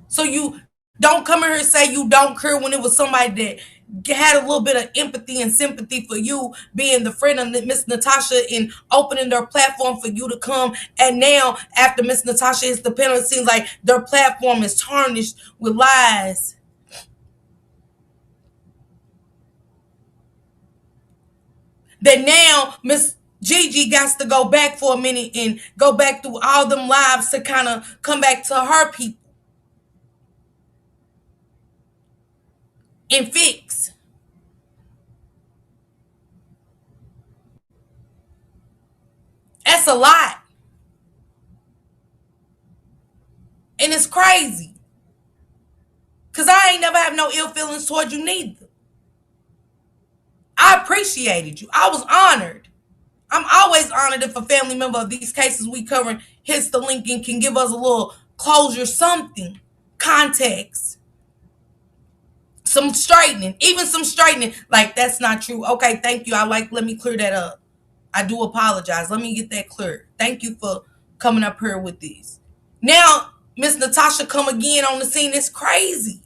So you don't come in here and say you don't care when it was somebody that had a little bit of empathy and sympathy for you, being the friend of Miss Natasha and opening their platform for you to come. And now, after Miss Natasha is the panel, it seems like their platform is tarnished with lies. That now Miss Gigi got to go back for a minute and go back through all them lives to kind of come back to her people and fix. That's a lot. And it's crazy. Because I ain't never have no ill feelings toward you neither. I appreciated you. I was honored. I'm always honored if a family member of these cases we covering hits the link and can give us a little closure, something, context, some straightening, even some straightening. Like, that's not true. Okay, thank you. Let me clear that up. I do apologize. Let me get that clear. Thank you for coming up here with these. Now, Miss Natasha come again on the scene. It's crazy.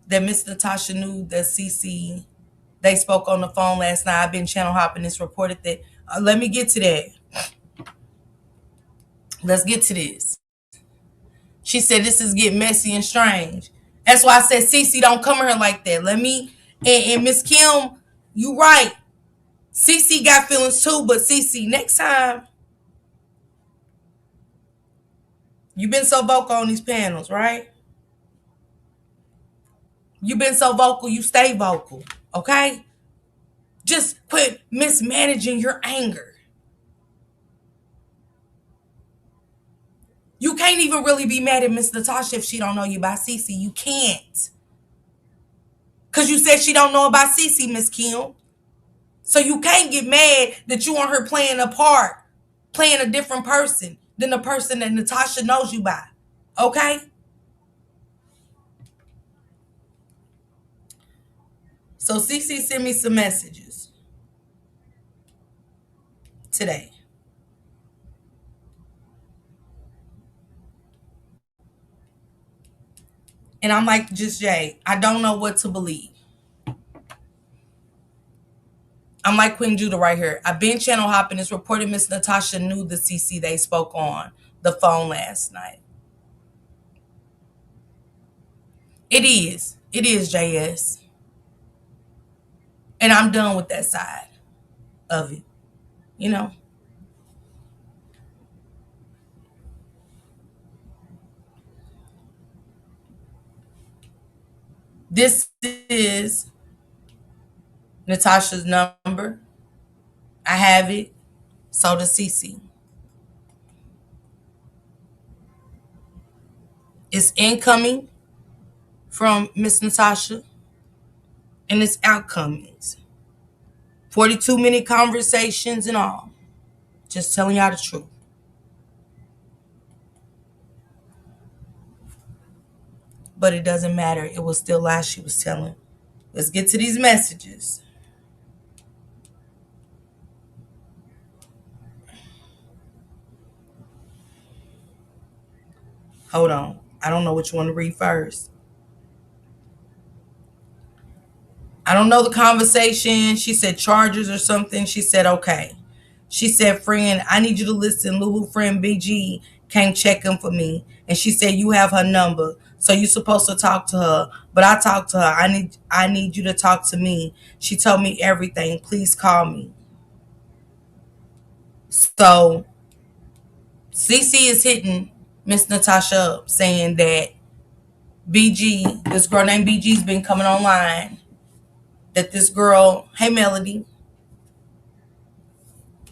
That Miss Natasha knew that CC, they spoke on the phone last night. I've been channel hopping. It's reported that. Let me get to that. Let's get to this. She said this is getting messy and strange. That's why I said CC don't come here like that. Let me, and Miss Kim, you right. CC got feelings too, but CC, next time, you've been so vocal on these panels, right? You've been so vocal, you stay vocal, okay? Just quit mismanaging your anger. You can't even really be mad at Miss Natasha if she don't know you by CC. You can't. Because you said she don't know about CC, Miss Kim. So you can't get mad that you want her playing a part, playing a different person than the person that Natasha knows you by. Okay? So CC sent me some messages today. And I'm like, just Jay, I don't know what to believe. I'm like Queen Judah right here. I've been channel hopping. It's reported Miss Natasha knew the CC they spoke on the phone last night. It is. It is, JS. And I'm done with that side of it. You know? This is Natasha's number. I have it. So does CC. It's incoming from Miss Natasha, and it's outcomings. 42-minute conversations and all. Just telling y'all the truth. but it doesn't matter. It was still lies she was telling. Let's get to these messages. Hold on. I don't know what you want to read first. I don't know the conversation. She said charges or something. She said, okay. She said, friend, I need you to listen. Lulu friend BG came checking for me. And she said, you have her number. So you're supposed to talk to her. But I talked to her. I need you to talk to me. She told me everything. Please call me. So CC is hitting Miss Natasha up saying that BG, this girl named BG's been coming online. That this girl, hey Melody.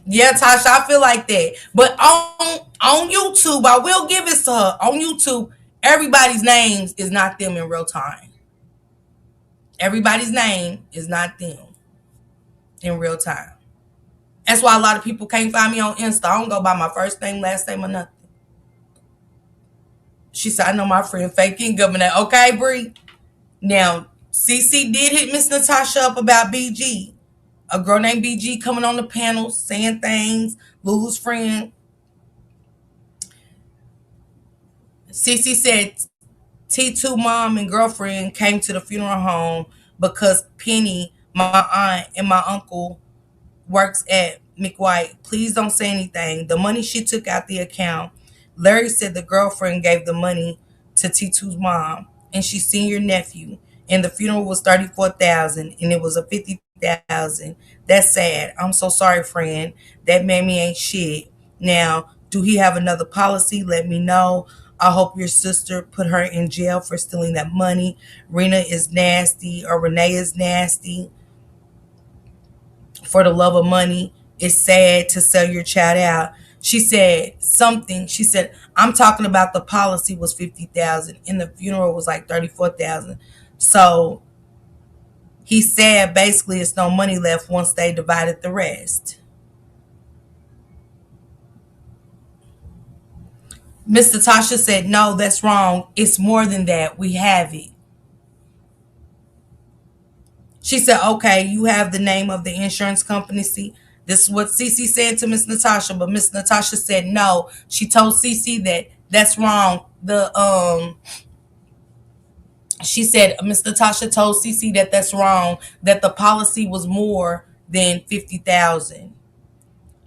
Yeah, Tasha, I feel like that. But on YouTube, I will give it to her. On YouTube, everybody's names is not them in real time. Everybody's name is not them in real time. That's why a lot of people can't find me on Insta. I don't go by my first name, last name, or nothing. She said, I know my friend faking governor. Okay, Bree. Now, CC did hit Miss Natasha up about BG. A girl named BG coming on the panel saying things. Lulu's friend. CC said T2 mom and girlfriend came to the funeral home because Penny, my aunt, and my uncle works at McWhite. Please don't say anything. The money she took out the account. Larry said the girlfriend gave the money to T2's mom and she seen your nephew. And the funeral was 34,000 and it was a 50,000. That's sad. I'm so sorry, friend. That mammy ain't shit. Now, do he have another policy? Let me know. I hope your sister put her in jail for stealing that money. Rena is nasty or Renee is nasty. For the love of money, it's sad to sell your child out. She said something. She said, I'm talking about the policy was 50,000 and the funeral was like 34,000. So he said basically it's no money left once they divided the rest. Miss Natasha said, no, that's wrong. It's more than that. We have it. She said, okay, you have the name of the insurance company. See, this is what Cece said to Miss Natasha, but Miss Natasha said no. She told Cece that that's wrong. She said Miss Natasha told Cece that that's wrong, that the policy was more than 50,000.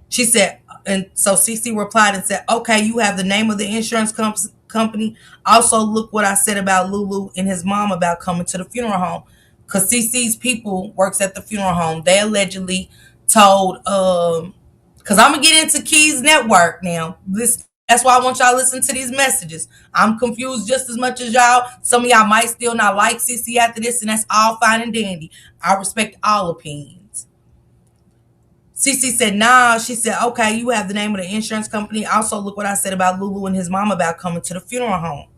She said, and so Cece replied and said, okay, you have the name of the insurance company. Also, look what I said about Lulu and his mom about coming to the funeral home. Because Cece's people works at the funeral home. They allegedly told, because I'm going to get into Key's network now. That's why I want y'all to listen to these messages. I'm confused just as much as y'all. Some of y'all might still not like Cece after this, and that's all fine and dandy. I respect all opinions. Cece said, nah. She said, okay, you have the name of the insurance company. Also, look what I said about Lulu and his mom about coming to the funeral home.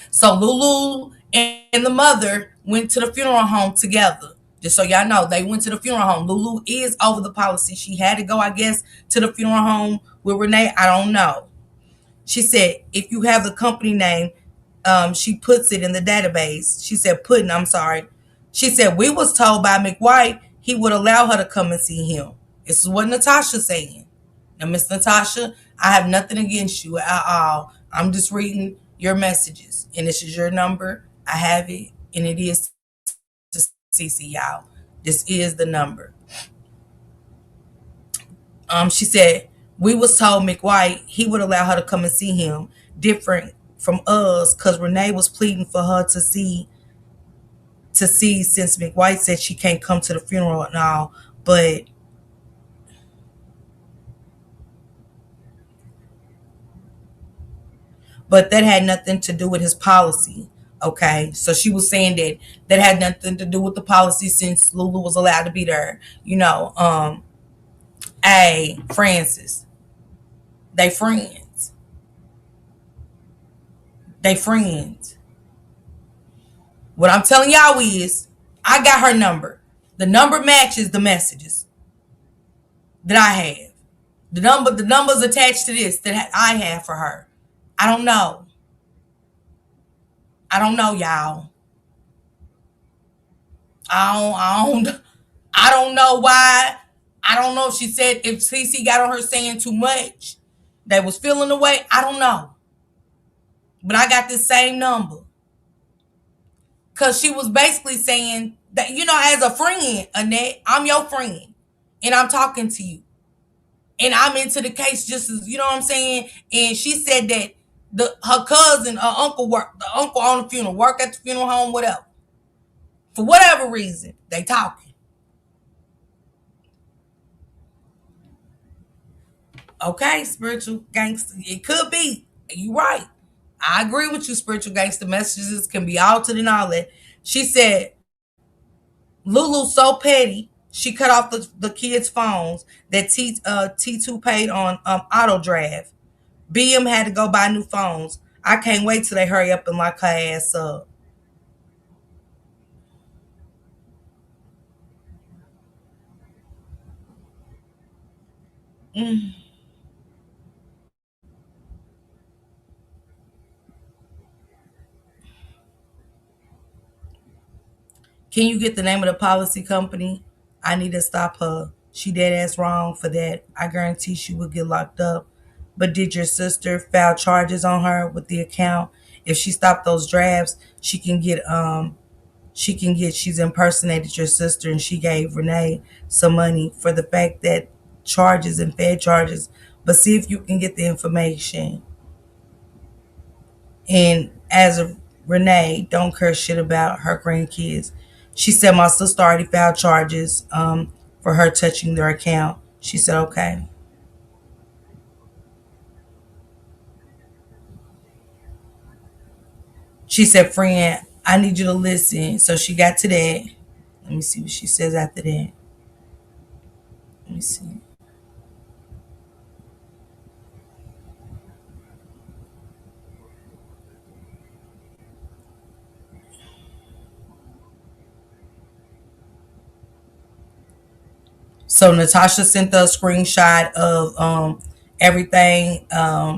So Lulu and the mother went to the funeral home together. Just so y'all know, they went to the funeral home. Lulu is over the policy. She had to go, I guess, to the funeral home with Renee. I don't know. She said, if you have the company name, she puts it in the database. She said, I'm sorry. She said, we was told by McWhite he would allow her to come and see him. This is what Natasha's saying. Now, Miss Natasha, I have nothing against you at all. I'm just reading your messages. And this is your number. I have it. And it is to CC y'all. This is the number. She said, we was told McWhite he would allow her to come and see him, different from us, because Renee was pleading for her to see since McWhite said she can't come to the funeral and all, but that had nothing to do with his policy. Okay, so she was saying that had nothing to do with the policy since Lulu was allowed to be there. Hey, Francis, they friends. They friends. What I'm telling y'all is, I got her number. The number matches the messages that I have. The numbers attached to this that I have for her. I don't know. I don't know, y'all. I don't know why. I don't know if she said if CC got on her saying too much, they was feeling the way. I don't know. But I got this same number. Cause she was basically saying that, as a friend, Annette, I'm your friend. And I'm talking to you. And I'm into the case just as you know what I'm saying. And she said that her cousin, her uncle work, the uncle on the funeral, work at the funeral home, whatever. For whatever reason, they talking. Okay, spiritual gangster. It could be. You right. I agree with you, spiritual gangster. Messages can be altered and all that. She said, Lulu so petty, she cut off the kids' phones that T2 paid on auto draft. BM had to go buy new phones. I can't wait till they hurry up and lock her ass up. Mm. Can you get the name of the policy company? I need to stop her. She dead ass wrong for that. I guarantee she will get locked up. But did your sister file charges on her with the account? If she stopped those drafts, she's impersonated your sister and she gave Renee some money for the fact that charges and fed charges. But see if you can get the information. And as of Renee, don't care shit about her grandkids. She said my sister already filed charges for her touching their account. She said, okay. She said, friend, I need you to listen. So she got to that. Let me see what she says after that. Let me see. So Natasha sent us a screenshot of everything,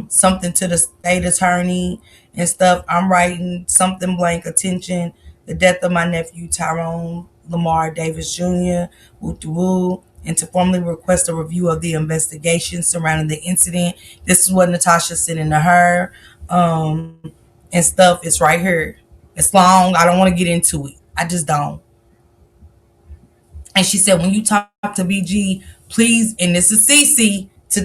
something to the state attorney and stuff. I'm writing something blank. Attention: the death of my nephew Tyrone Lamar Davis Jr. Woo woo. And to formally request a review of the investigation surrounding the incident. This is what Natasha sent into her, and stuff. It's right here. It's long. I don't want to get into it. I just don't. And she said, when you talk to BG, please, and this is Cece to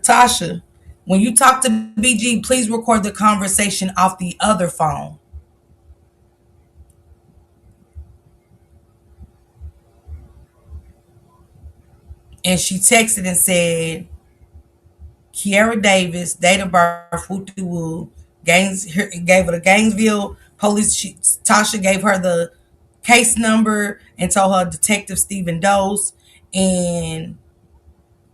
Tasha, when you talk to BG, please record the conversation off the other phone. And she texted and said, Kiara Davis, date of birth, woo, gave her the Gainesville police. Tasha gave her the case number and told her Detective Stephen Dose. And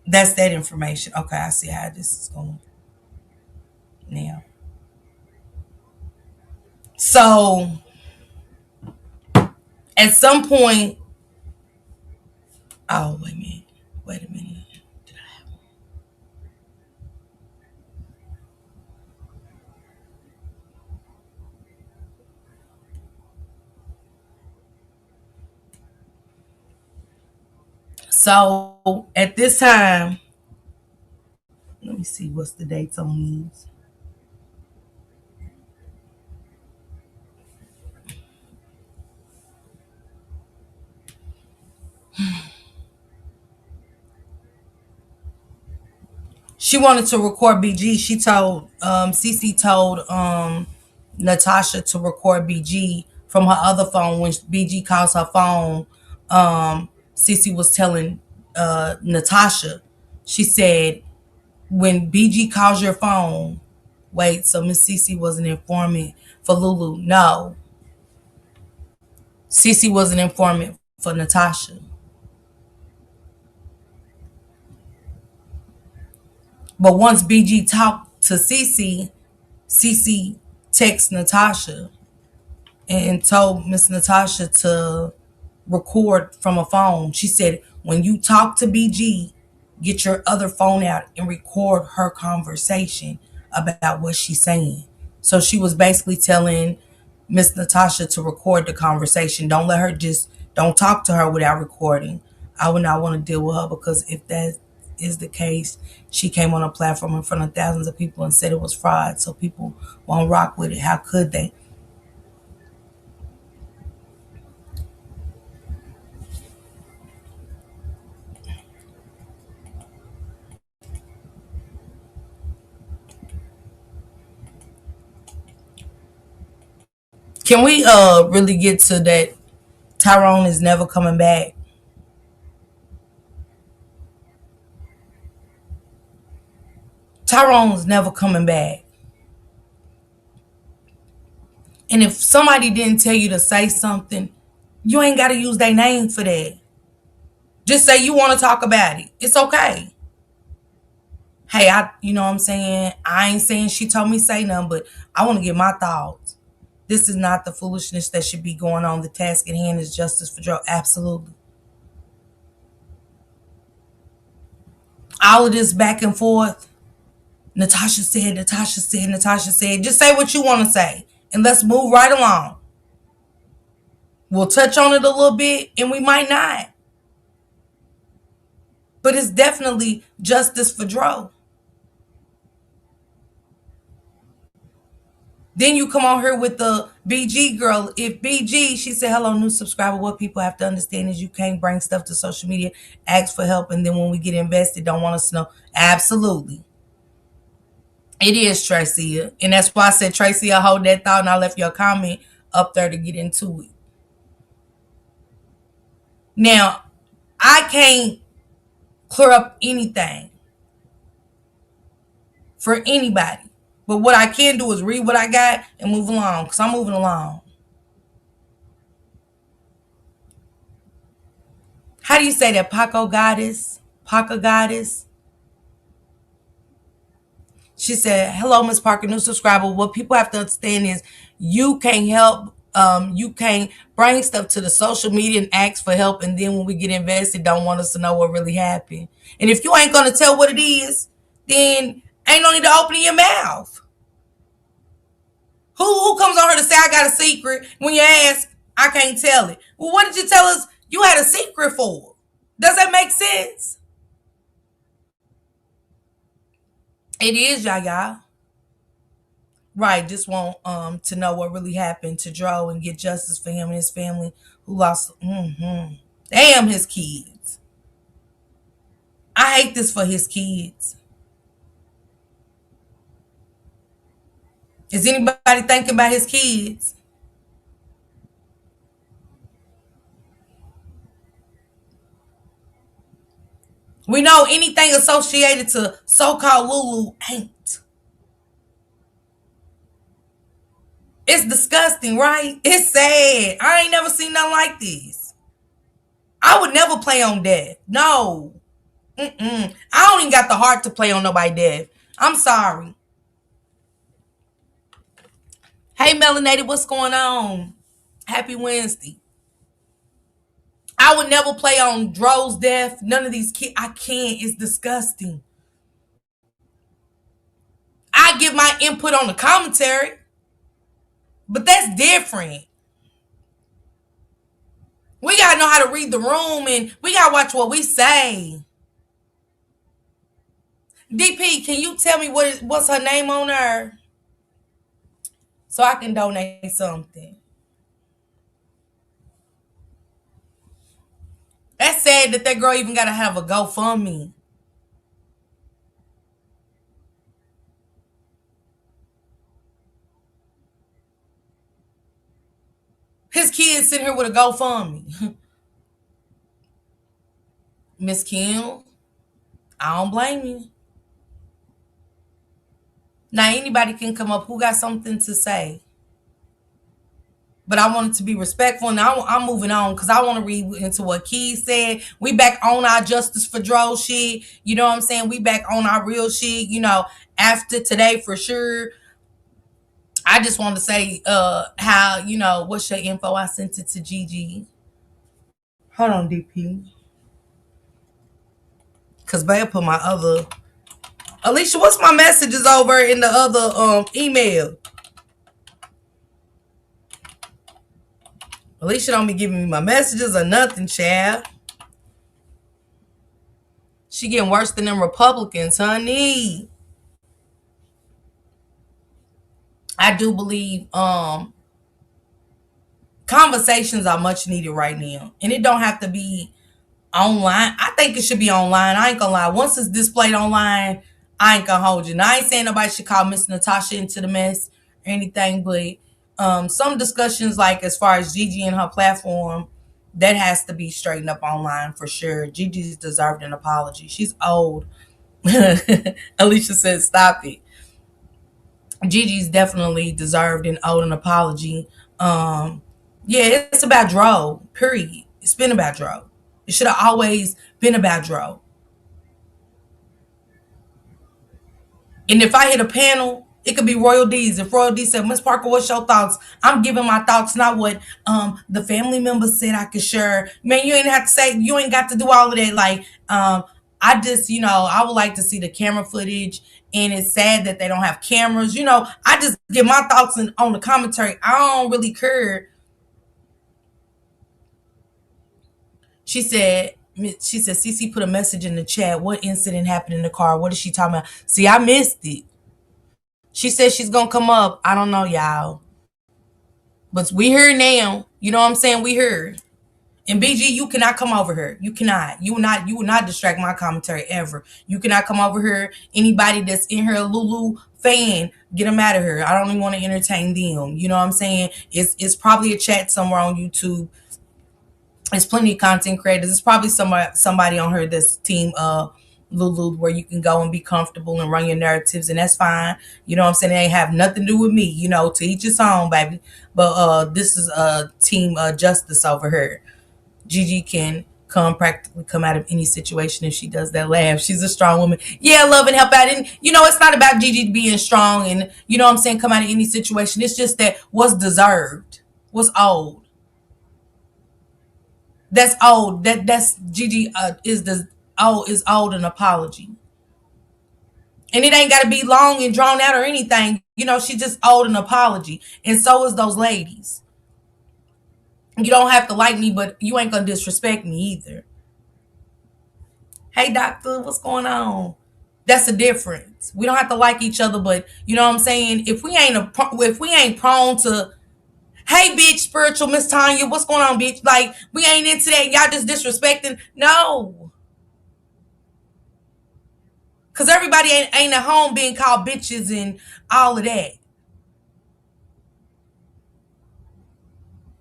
that's that information. Okay, I see how this is going now. So at some point, oh, wait a minute. Wait a minute. So at this time, let me see what's the dates on these. She wanted to record BG. She told Cece told Natasha to record BG from her other phone. When BG calls her phone, Cece was telling Natasha. She said, when BG calls your phone, wait, so Miss Cece was an informant for Lulu. No, Cece was an informant for Natasha. But once BG talked to Cece, Cece texted Natasha and told Miss Natasha to record from a phone. She said, when you talk to BG, get your other phone out and record her conversation about what she's saying. So she was basically telling Miss Natasha to record the conversation. Don't talk to her without recording. I would not want to deal with her, because if that is the case, she came on a platform in front of thousands of people and said it was fraud, so people won't rock with it. How could they? Can we really get to that? Tyrone is never coming back. Tyrone's never coming back. And if somebody didn't tell you to say something, you ain't got to use their name for that. Just say you want to talk about it. It's okay. Hey, you know what I'm saying? I ain't saying she told me say nothing, but I want to get my thoughts. This is not the foolishness that should be going on. The task at hand is justice for Joe. Absolutely. All of this back and forth. Natasha said, Natasha said, Natasha said. Just say what you want to say, and let's move right along. We'll touch on it a little bit, and we might not. But it's definitely justice for Dro. Then you come on here with the BG girl. If BG, she said, hello, new subscriber. What people have to understand is you can't bring stuff to social media, ask for help, and then when we get invested, don't want us to know. Absolutely. It is Tracy. And that's why I said, Tracy, I hold that thought, and I left your comment up there to get into it. Now, I can't clear up anything for anybody. But what I can do is read what I got and move along, because I'm moving along. How do you say that? Paco Goddess? Paco Goddess? She said, hello, Miss Parker, new subscriber. What people have to understand is you can't help, you can't bring stuff to the social media and ask for help, and then when we get invested, don't want us to know what really happened. And if you ain't going to tell what it is, then ain't no need to open your mouth. Who comes on here to say I got a secret when you ask, I can't tell it? Well, what did you tell us you had a secret for? Does that make sense? It is, y'all. Right, just want to know what really happened to Dro and get justice for him and his family who lost. Damn, his kids. I hate this for his kids. Is anybody thinking about his kids? We know anything associated to so-called Lulu ain't. It's disgusting, right? It's sad. I ain't never seen nothing like this. I would never play on death. No. I don't even got the heart to play on nobody death. I'm sorry. Hey, Melanated, what's going on? Happy Wednesday. I would never play on Dro's death. None of these kids. I can't. It's disgusting. I give my input on the commentary, but that's different. We got to know how to read the room, and we got to watch what we say. DP, can you tell me what's her name on her so I can donate something? That's sad that girl even got to have a GoFundMe. His kids sitting here with a GoFundMe. Miss Kim, I don't blame you. Now, anybody can come up who got something to say. But I wanted to be respectful, and I'm moving on because I want to read into what Keys said. We back on our justice for Dro shit. You know what I'm saying? We back on our real shit, after today for sure. I just want to say how, what's your info? I sent it to Gigi. Hold on, DP. Because Babe put my other... Alicia, what's my messages over in the other email? Alicia don't be giving me my messages or nothing, child. She getting worse than them Republicans, honey. I do believe conversations are much needed right now. And it don't have to be online. I think it should be online. I ain't gonna lie. Once it's displayed online, I ain't gonna hold you. Now, I ain't saying nobody should call Miss Natasha into the mess or anything, but some discussions, like as far as Gigi and her platform, that has to be straightened up online for sure. Gigi's deserved an apology. She's old. Alicia said, stop it. Gigi's definitely deserved and owed an apology. Yeah, it's about DRO, period. It's been about DRO. It should have always been about DRO. And if I hit a panel, it could be Royal D's. If Royal D said, Miss Parker, what's your thoughts? I'm giving my thoughts, not what the family members said I could share. Man, you ain't have to say, you ain't got to do all of that. Like, I just, I would like to see the camera footage. And it's sad that they don't have cameras. I just give my thoughts on the commentary. I don't really care. She said, CC put a message in the chat. What incident happened in the car? What is she talking about? See, I missed it. She said she's going to come up. I don't know, y'all. But we here now. You know what I'm saying? We here. And BG, you cannot come over here. You cannot. You will not distract my commentary ever. You cannot come over here. Anybody that's in here, Lulu fan, get them out of here. I don't even want to entertain them. You know what I'm saying? It's probably a chat somewhere on YouTube. There's plenty of content creators. There's probably somebody on her that's team Lulu, where you can go and be comfortable and run your narratives, and that's fine. You know what I'm saying? They ain't have nothing to do with me, to each his own, baby. But this is team justice over here. Gigi can practically come out of any situation if she does that laugh. She's a strong woman. Yeah, love and help out. And it's not about Gigi being strong and what I'm saying, come out of any situation. It's just that what's deserved, what's old. That's old. That's Gigi is owed an apology. And it ain't got to be long and drawn out or anything. She just owed an apology. And so is those ladies. You don't have to like me, but you ain't going to disrespect me either. Hey, doctor, what's going on? That's the difference. We don't have to like each other, but you know what I'm saying? If we ain't prone to, hey, bitch, spiritual Miss Tanya, what's going on, bitch? Like, we ain't into that. Y'all just disrespecting. No. Because everybody ain't at home being called bitches and all of that.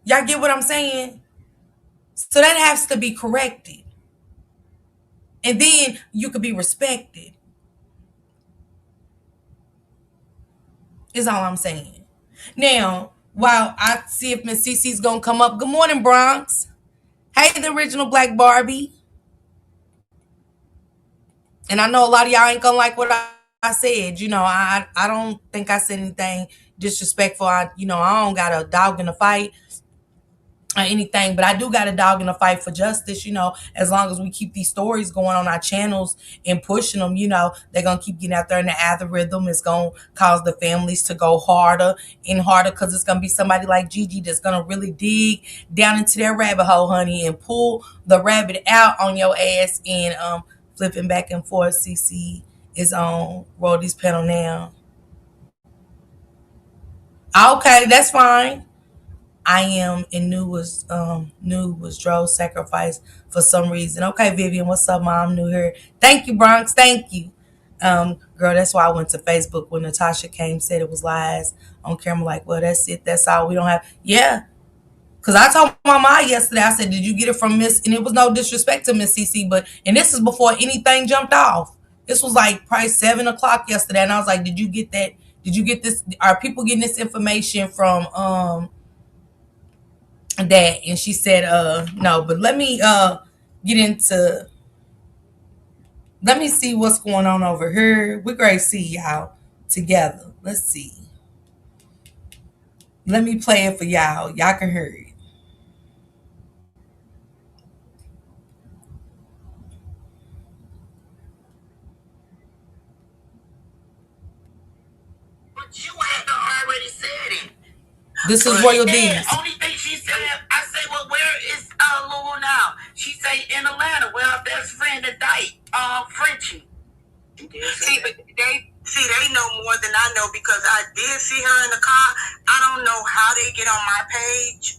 Y'all get what I'm saying? So that has to be corrected. And then you could be respected. Is all I'm saying. Now, while I see if Miss Cece's going to come up. Good morning, Bronx. Hey, the original Black Barbie. And I know a lot of y'all ain't going to like what I said. I don't think I said anything disrespectful. I don't got a dog in the fight or anything, but I do got a dog in the fight for justice. As long as we keep these stories going on our channels and pushing them, they're going to keep getting out there in the algorithm. It's going to cause the families to go harder and harder, because it's going to be somebody like Gigi that's going to really dig down into their rabbit hole, honey, and pull the rabbit out on your ass. And flipping back and forth, CC is on Royalty's panel now. Okay, that's fine. I am, and New was Dro's sacrifice for some reason. Okay, Vivian, what's up, Mom? New here. Thank you, Bronx. Thank you. Girl, that's why I went to Facebook when Natasha said it was lies on camera. Like, well, that's it. That's all. We don't have. Yeah. Because I told my mom yesterday, I said, did you get it from Miss? And it was no disrespect to Miss CC, and this is before anything jumped off. This was like probably 7 o'clock yesterday. And I was like, did you get that? Did you get this? Are people getting this information from, that? And she said no, but let me see what's going on over here. We're great to see y'all together. Let's see, let me play it for y'all can hear it. But you had already said it. This is Royal D. Only thing she said, I said She say in Atlanta where her best friend that died, Frenchie. See, but they know more than I know because I did see her in the car. I don't know how they get on my page.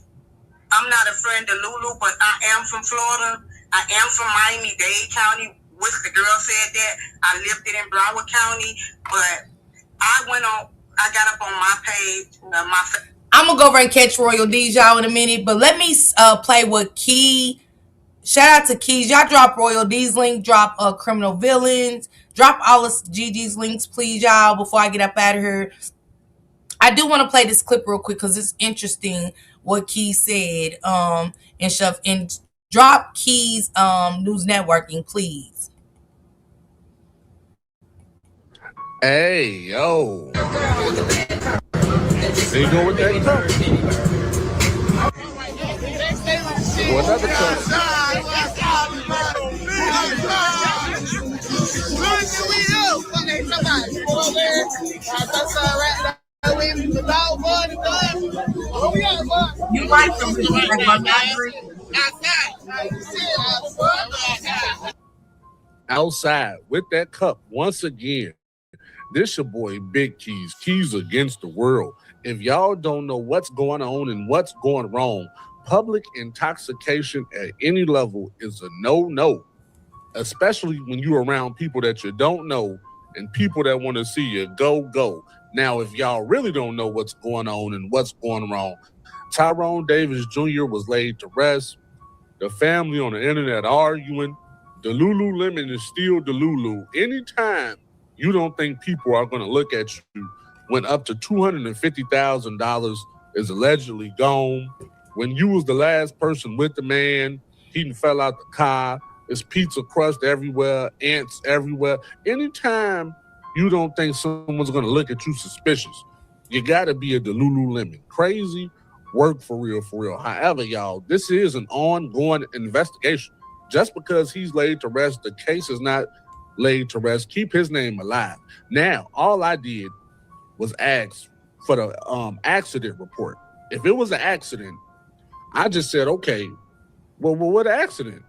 I'm not a friend of Lulu, but I am from Florida. I am from Miami-Dade County, which the girl said that. I lived it in Broward County, but I got up on my page, I'm gonna go over and catch Royal D's, y'all, in a minute, but let me play what Key. Shout out to Keys. Y'all drop Royal D's link, drop Criminal Villains, drop all of Gigi's links, please, y'all, before I get up out of here. I do want to play this clip real quick because it's interesting what Key said. And stuff. And drop Key's news networking, please. Hey, yo. There you go with that cup. Well, another cup. You like them, outside with that cup once again. This your boy Big Keys. Keys against the world. If y'all don't know what's going on and what's going wrong, public intoxication at any level is a no-no, especially when you're around people that you don't know and people that want to see you go. Now, if y'all really don't know what's going on and what's going wrong, Tyrone Davis Jr. was laid to rest. The family on the internet arguing. The Lululemon is still the Lulu. Anytime you don't think people are going to look at you when up to $250,000 is allegedly gone, when you was the last person with the man, he fell out the car, there's pizza crust everywhere, ants everywhere. Anytime you don't think someone's going to look at you suspicious, you got to be a Lululemon. Crazy work for real. However, y'all, this is an ongoing investigation. Just because he's laid to rest, the case is not laid to rest. Keep his name alive. Now, all I did was ask for the accident report. If it was an accident, I just said, okay, well, what accident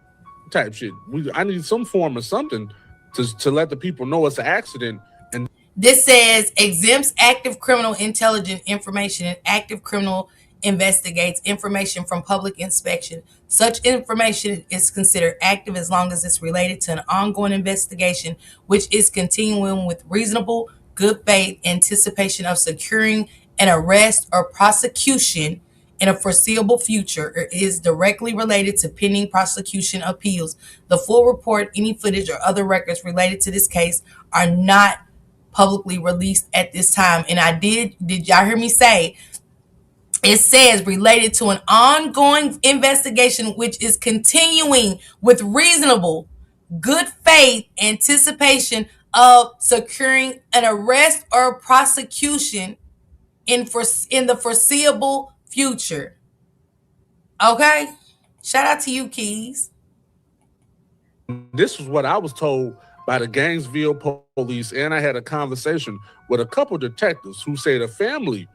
type shit? I need some form of something to let the people know it's an accident. And this says exempts active criminal intelligence information and active criminal investigates information from public inspection. Such information is considered active as long as it's related to an ongoing investigation, which is continuing with reasonable, good faith anticipation of securing an arrest or prosecution in a foreseeable future, or is directly related to pending prosecution appeals. The full report, any footage, or other records related to this case are not publicly released at this time. And did y'all hear me say, it says related to an ongoing investigation which is continuing with reasonable, good faith anticipation of securing an arrest or prosecution in the foreseeable future. Okay? Shout out to you, Keys. This was what I was told by the Gainesville police, and I had a conversation with a couple detectives who say the family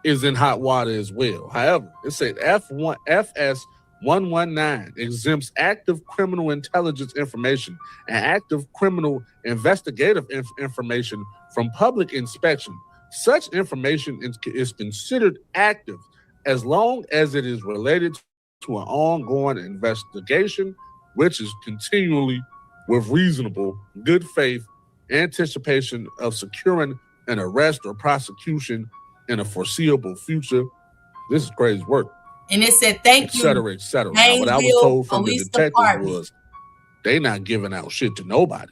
is in hot water as well. However, it said FS 119 exempts active criminal intelligence information and active criminal investigative information from public inspection. Such information is considered active as long as it is related to an ongoing investigation, which is continually with reasonable, good faith anticipation of securing an arrest or prosecution in a foreseeable future. This is crazy work. And it said, thank you, et cetera. Now, what I was told from the detective was they not giving out shit to nobody,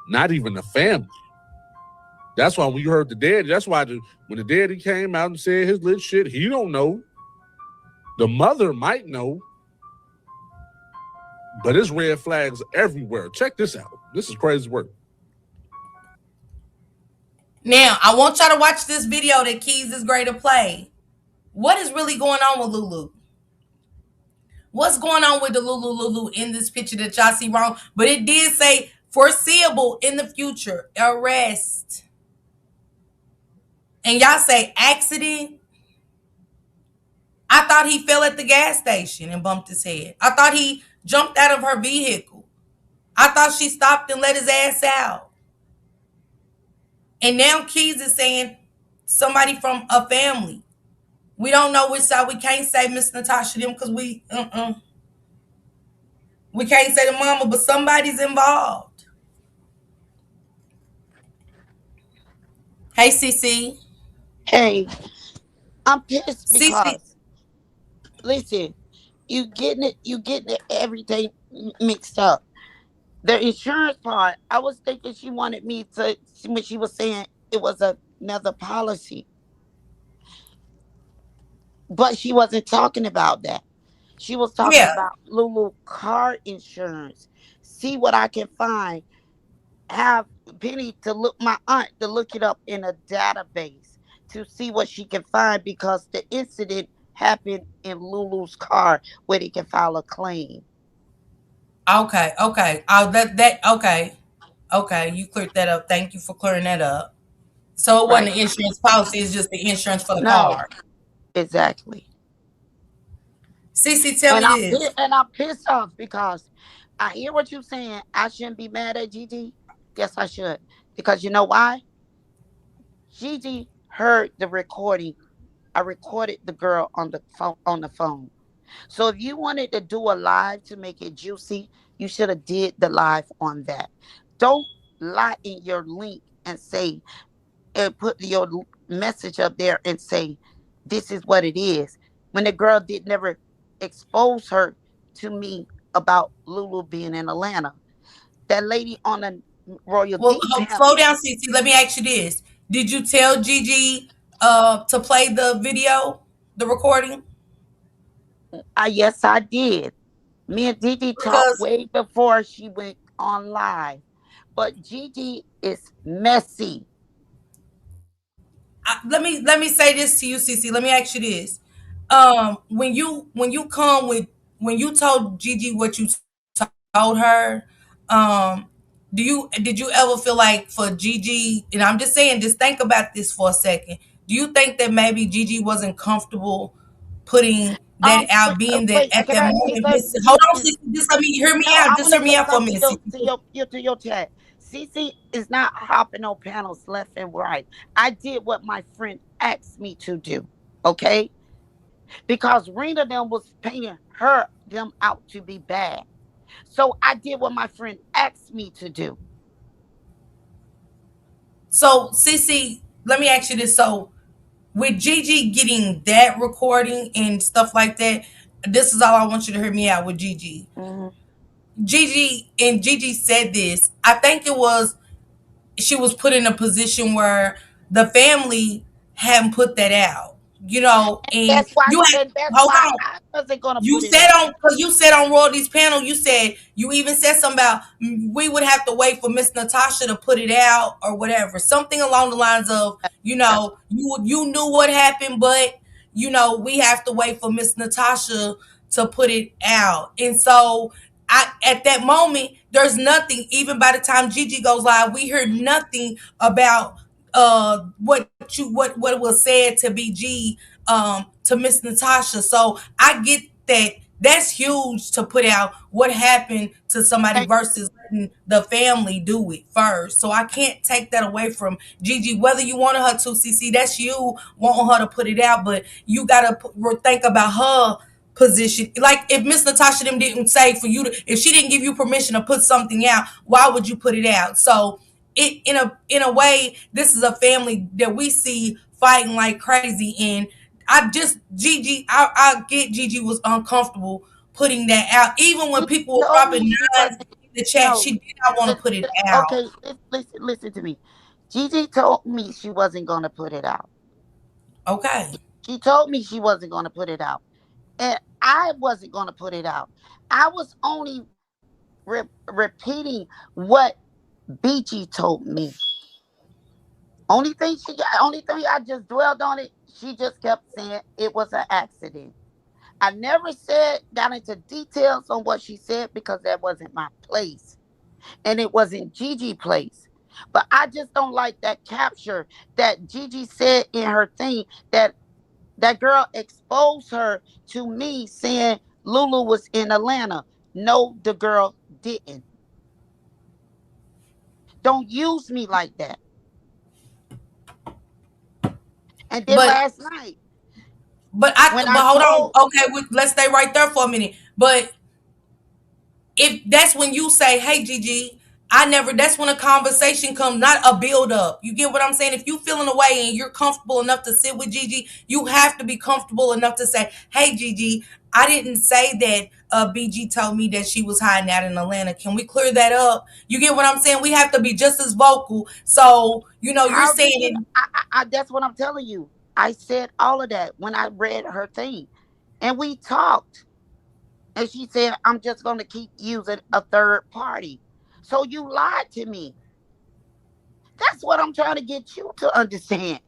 not even the family. That's why when you heard the daddy, that's why when the daddy came out and said his little shit, he don't know. The mother might know, but it's red flags everywhere. Check this out. This is crazy work. Now, I want y'all to watch this video that Keys is great to play. What is really going on with Lulu? What's going on with the Lulu in this picture that y'all see wrong? But it did say foreseeable in the future, arrest. And y'all say accident. I thought he fell at the gas station and bumped his head. I thought he jumped out of her vehicle. I thought she stopped and let his ass out. And now Keys is saying somebody from a family. We don't know which side. We can't say Miss Natasha them because we can't say the mama, but somebody's involved. Hey, CC. Hey, I'm pissed CC. because listen, you getting it, everything mixed up. The insurance part, I was thinking she wanted me to when she was saying it was another policy, but she wasn't talking about that. She was talking Yeah. about Lulu car insurance. See what I can find. Have Penny to look my aunt to look it up in a database to see what she can find because the incident happened in Lulu's car where they can file a claim. Okay. Okay. Okay. Okay. You cleared that up. Thank you for clearing that up. So it wasn't Right. the insurance policy, it's just the insurance for the No, car. exactly. CC, tell me this. And I'm pissed off because I hear what you're saying. I shouldn't be mad at Gigi. Yes, I should. Because you know why? Gigi heard the recording. I recorded the girl on the phone. So if you wanted to do a live to make it juicy, you should have did the live on that. Don't lie in your link and say and put your message up there and say this is what it is. When the girl did never expose her to me about Lulu being in Atlanta. That lady on the Royal Well, D panel. slow down, CC. Let me ask you this. Did you tell Gigi to play the video, the recording? Yes, I did. Me and Gigi talked Because way before she went on live. But Gigi is messy. let me say this to you, CC. Let me ask you this. When you come with when you told Gigi what you told her, um, did you ever feel like for Gigi? And I'm just saying, just think about this for a second. Do you think that maybe Gigi wasn't comfortable putting that out, being that Wait, at can that I say moment? something? Hold on, CC. Just let me hear me No, out. I Just want hear to me say out for a something minute, CC. to your chat. Cece is not hopping on panels left and right. I did what my friend asked me to do. Okay, because Rena them was painting her them out to be bad. So I did what my friend asked me to do. So, CC, let me ask you this. So, with Gigi getting that recording and stuff like that, this is all I want you to hear me out with Gigi. Mhm. Gigi said this. I think it was she was put in a position where the family hadn't put that out, and you had That's hold why on. I wasn't gonna You put it said out. on because you said on Royalties panel, you said you even said something about we would have to wait for Miss Natasha to put it out or whatever, something along the lines of That's you knew what happened, but we have to wait for Miss Natasha to put it out, and so I at that moment there's nothing. Even by the time Gigi goes live, we heard nothing about what was said to BG to Miss Natasha. So I get that that's huge to put out what happened to somebody thank versus letting the family do it first. So I can't take that away from Gigi. Whether you wanted her to, CC, that's you wanting her to put it out, but you gotta think about her position. Like if Miss Natasha them didn't say for you to, if she didn't give you permission to put something out, why would you put it out? So it in a way, this is a family that we see fighting like crazy, and I just Gigi, I get Gigi was uncomfortable putting that out, even when you. people were Told dropping me she nines wasn't. in the chat. No, She did not want to put it out. okay. Listen to me. Gigi told me she wasn't gonna put it out. Okay, She told me she wasn't gonna put it out, and I wasn't gonna put it out. I was only repeating what BG told me. Only thing I just dwelled on it. She just kept saying it was an accident. I never got into details on what she said because that wasn't my place. And it wasn't Gigi place. But I just don't like that capture that Gigi said in her thing that That girl exposed her to me saying Lulu was in Atlanta. No, the girl didn't. Don't use me like that. And then But last night, when but I hold told, on. Okay, let's stay right there for a minute. But if that's when you say, "Hey, Gigi, I never," that's when a conversation comes, not a build up. You get what I'm saying? If you feeling away and you're comfortable enough to sit with Gigi, you have to be comfortable enough to say, "Hey, Gigi, I didn't say that BG told me that she was hiding out in Atlanta. Can we clear that up?" You get what I'm saying? We have to be just as vocal. So, you're how saying did you? it. That's what I'm telling you. I said all of that when I read her thing, and we talked. And she said, "I'm just going to keep using a third party." So you lied to me. That's what I'm trying to get you to understand.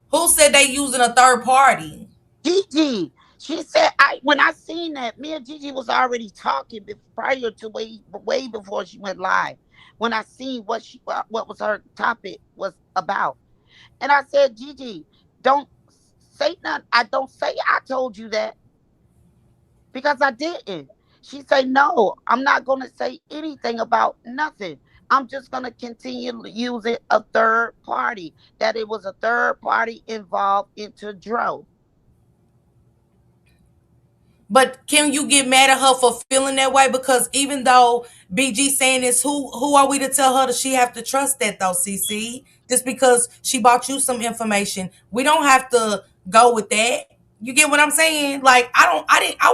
Who said they using a third party? Gigi, she said, I when I seen that, me and Gigi was already talking prior to way before she went live. When I seen what was her topic was about, and I said, Gigi, don't say nothing. I don't say I told you that because I didn't. She said, no, I'm not going to say anything about nothing. I'm just going to continue using a third party. That it was a third party involved into DRO. But can you get mad at her for feeling that way? Because even though BG saying this, who are we to tell her that she have to trust that though, CC? Just because she bought you some information, we don't have to go with that. You get what I'm saying? Like I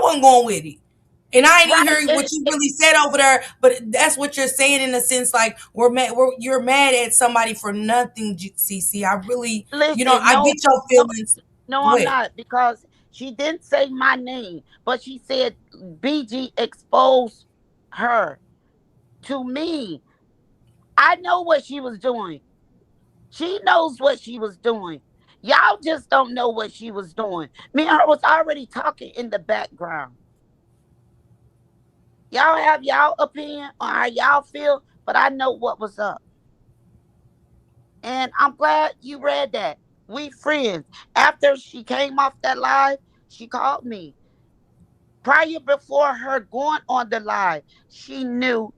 wasn't going with it. And I ain't even Right. hear what you really said over there, but that's what you're saying in a sense. Like you're mad at somebody for nothing, CC. I really, Listen, I no, get your no, feelings. no, Go I'm ahead. not, because she didn't say my name, but she said BG exposed her to me. I know what she was doing. She knows what she was doing. Y'all just don't know what she was doing. Me and her was already talking in the background. Y'all have y'all opinion on how y'all feel, but I know what was up. And I'm glad you read that. We friends. After she came off that live, she called me. Prior before her going on the live, she knew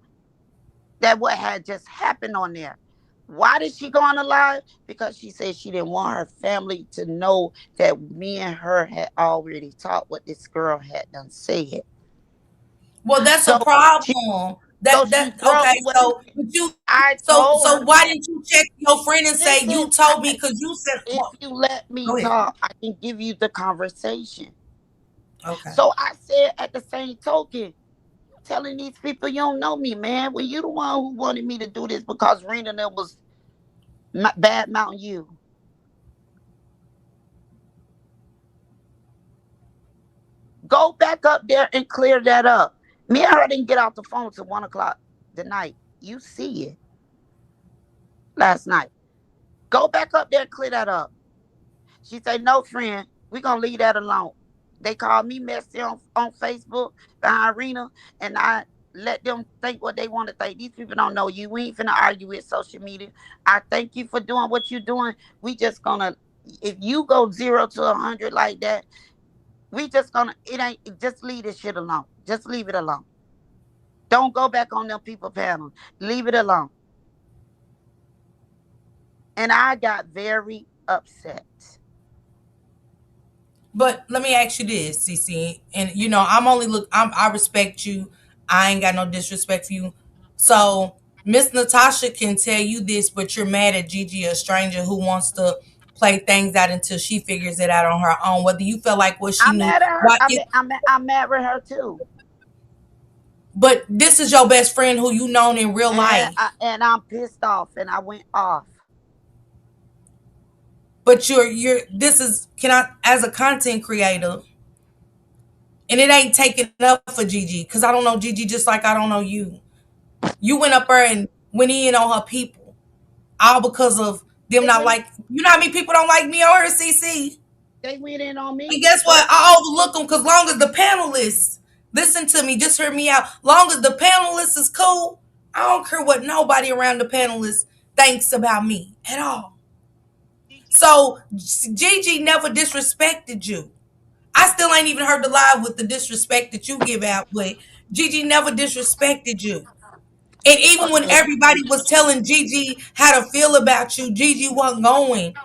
that what had just happened on there. Why did she go on the live? Because she said she didn't want her family to know that me and her had already talked what this girl had done said. Well, that's a So she problem. so That she that broke. okay. Wait a So, minute. but you I so told her why that. didn't you check your friend and say you Listen, told me? Because you said, if well, you let me go ahead. talk, I can give you the conversation. Okay. So I said at the same token, telling these people you don't know me, man. When you the one who wanted me to do this because Rena and them was bad mounting you. Go back up there and clear that up. Me and her didn't get off the phone till 1 o'clock the night. You see it last night. Go back up there and clear that up. She said, no, friend, we gonna leave that alone. They called me messy on Facebook behind Rena, and I let them think what they want to think. These people don't know you. We ain't finna argue with social media. I thank you for doing what you're doing. We just gonna, if you go 0 to 100 like that, we just gonna, it ain't, just leave this shit alone. Just leave it alone. Don't go back on them people panel. Leave it alone. And I got very upset. But let me ask you this, CC, and I respect you. I ain't got no disrespect for you. So Miss Natasha can tell you this, but you're mad at Gigi, a stranger who wants to play things out until she figures it out on her own. Whether you feel like what she I'm knew, mad at her. what it, I'm mad with her too. but this is your best friend who you known in real life. And I'm pissed off and I went off. But you're this is can I as a content creator, and it ain't taking up for Gigi because I don't know Gigi just like I don't know you. You went up there and went in on her people, all because of them They not went like. You know how many people don't like me or her, CC? they went in on And me. guess What? what? I overlook them because long as the panelists listen to me, just hear me out. Long as the panelists is cool, I don't care what nobody around the panelists thinks about me at all. So Gigi never disrespected you. I still ain't even heard the live with the disrespect that you give out, but Gigi never disrespected you. And even when Okay. everybody was telling Gigi how to feel about you, Gigi wasn't going.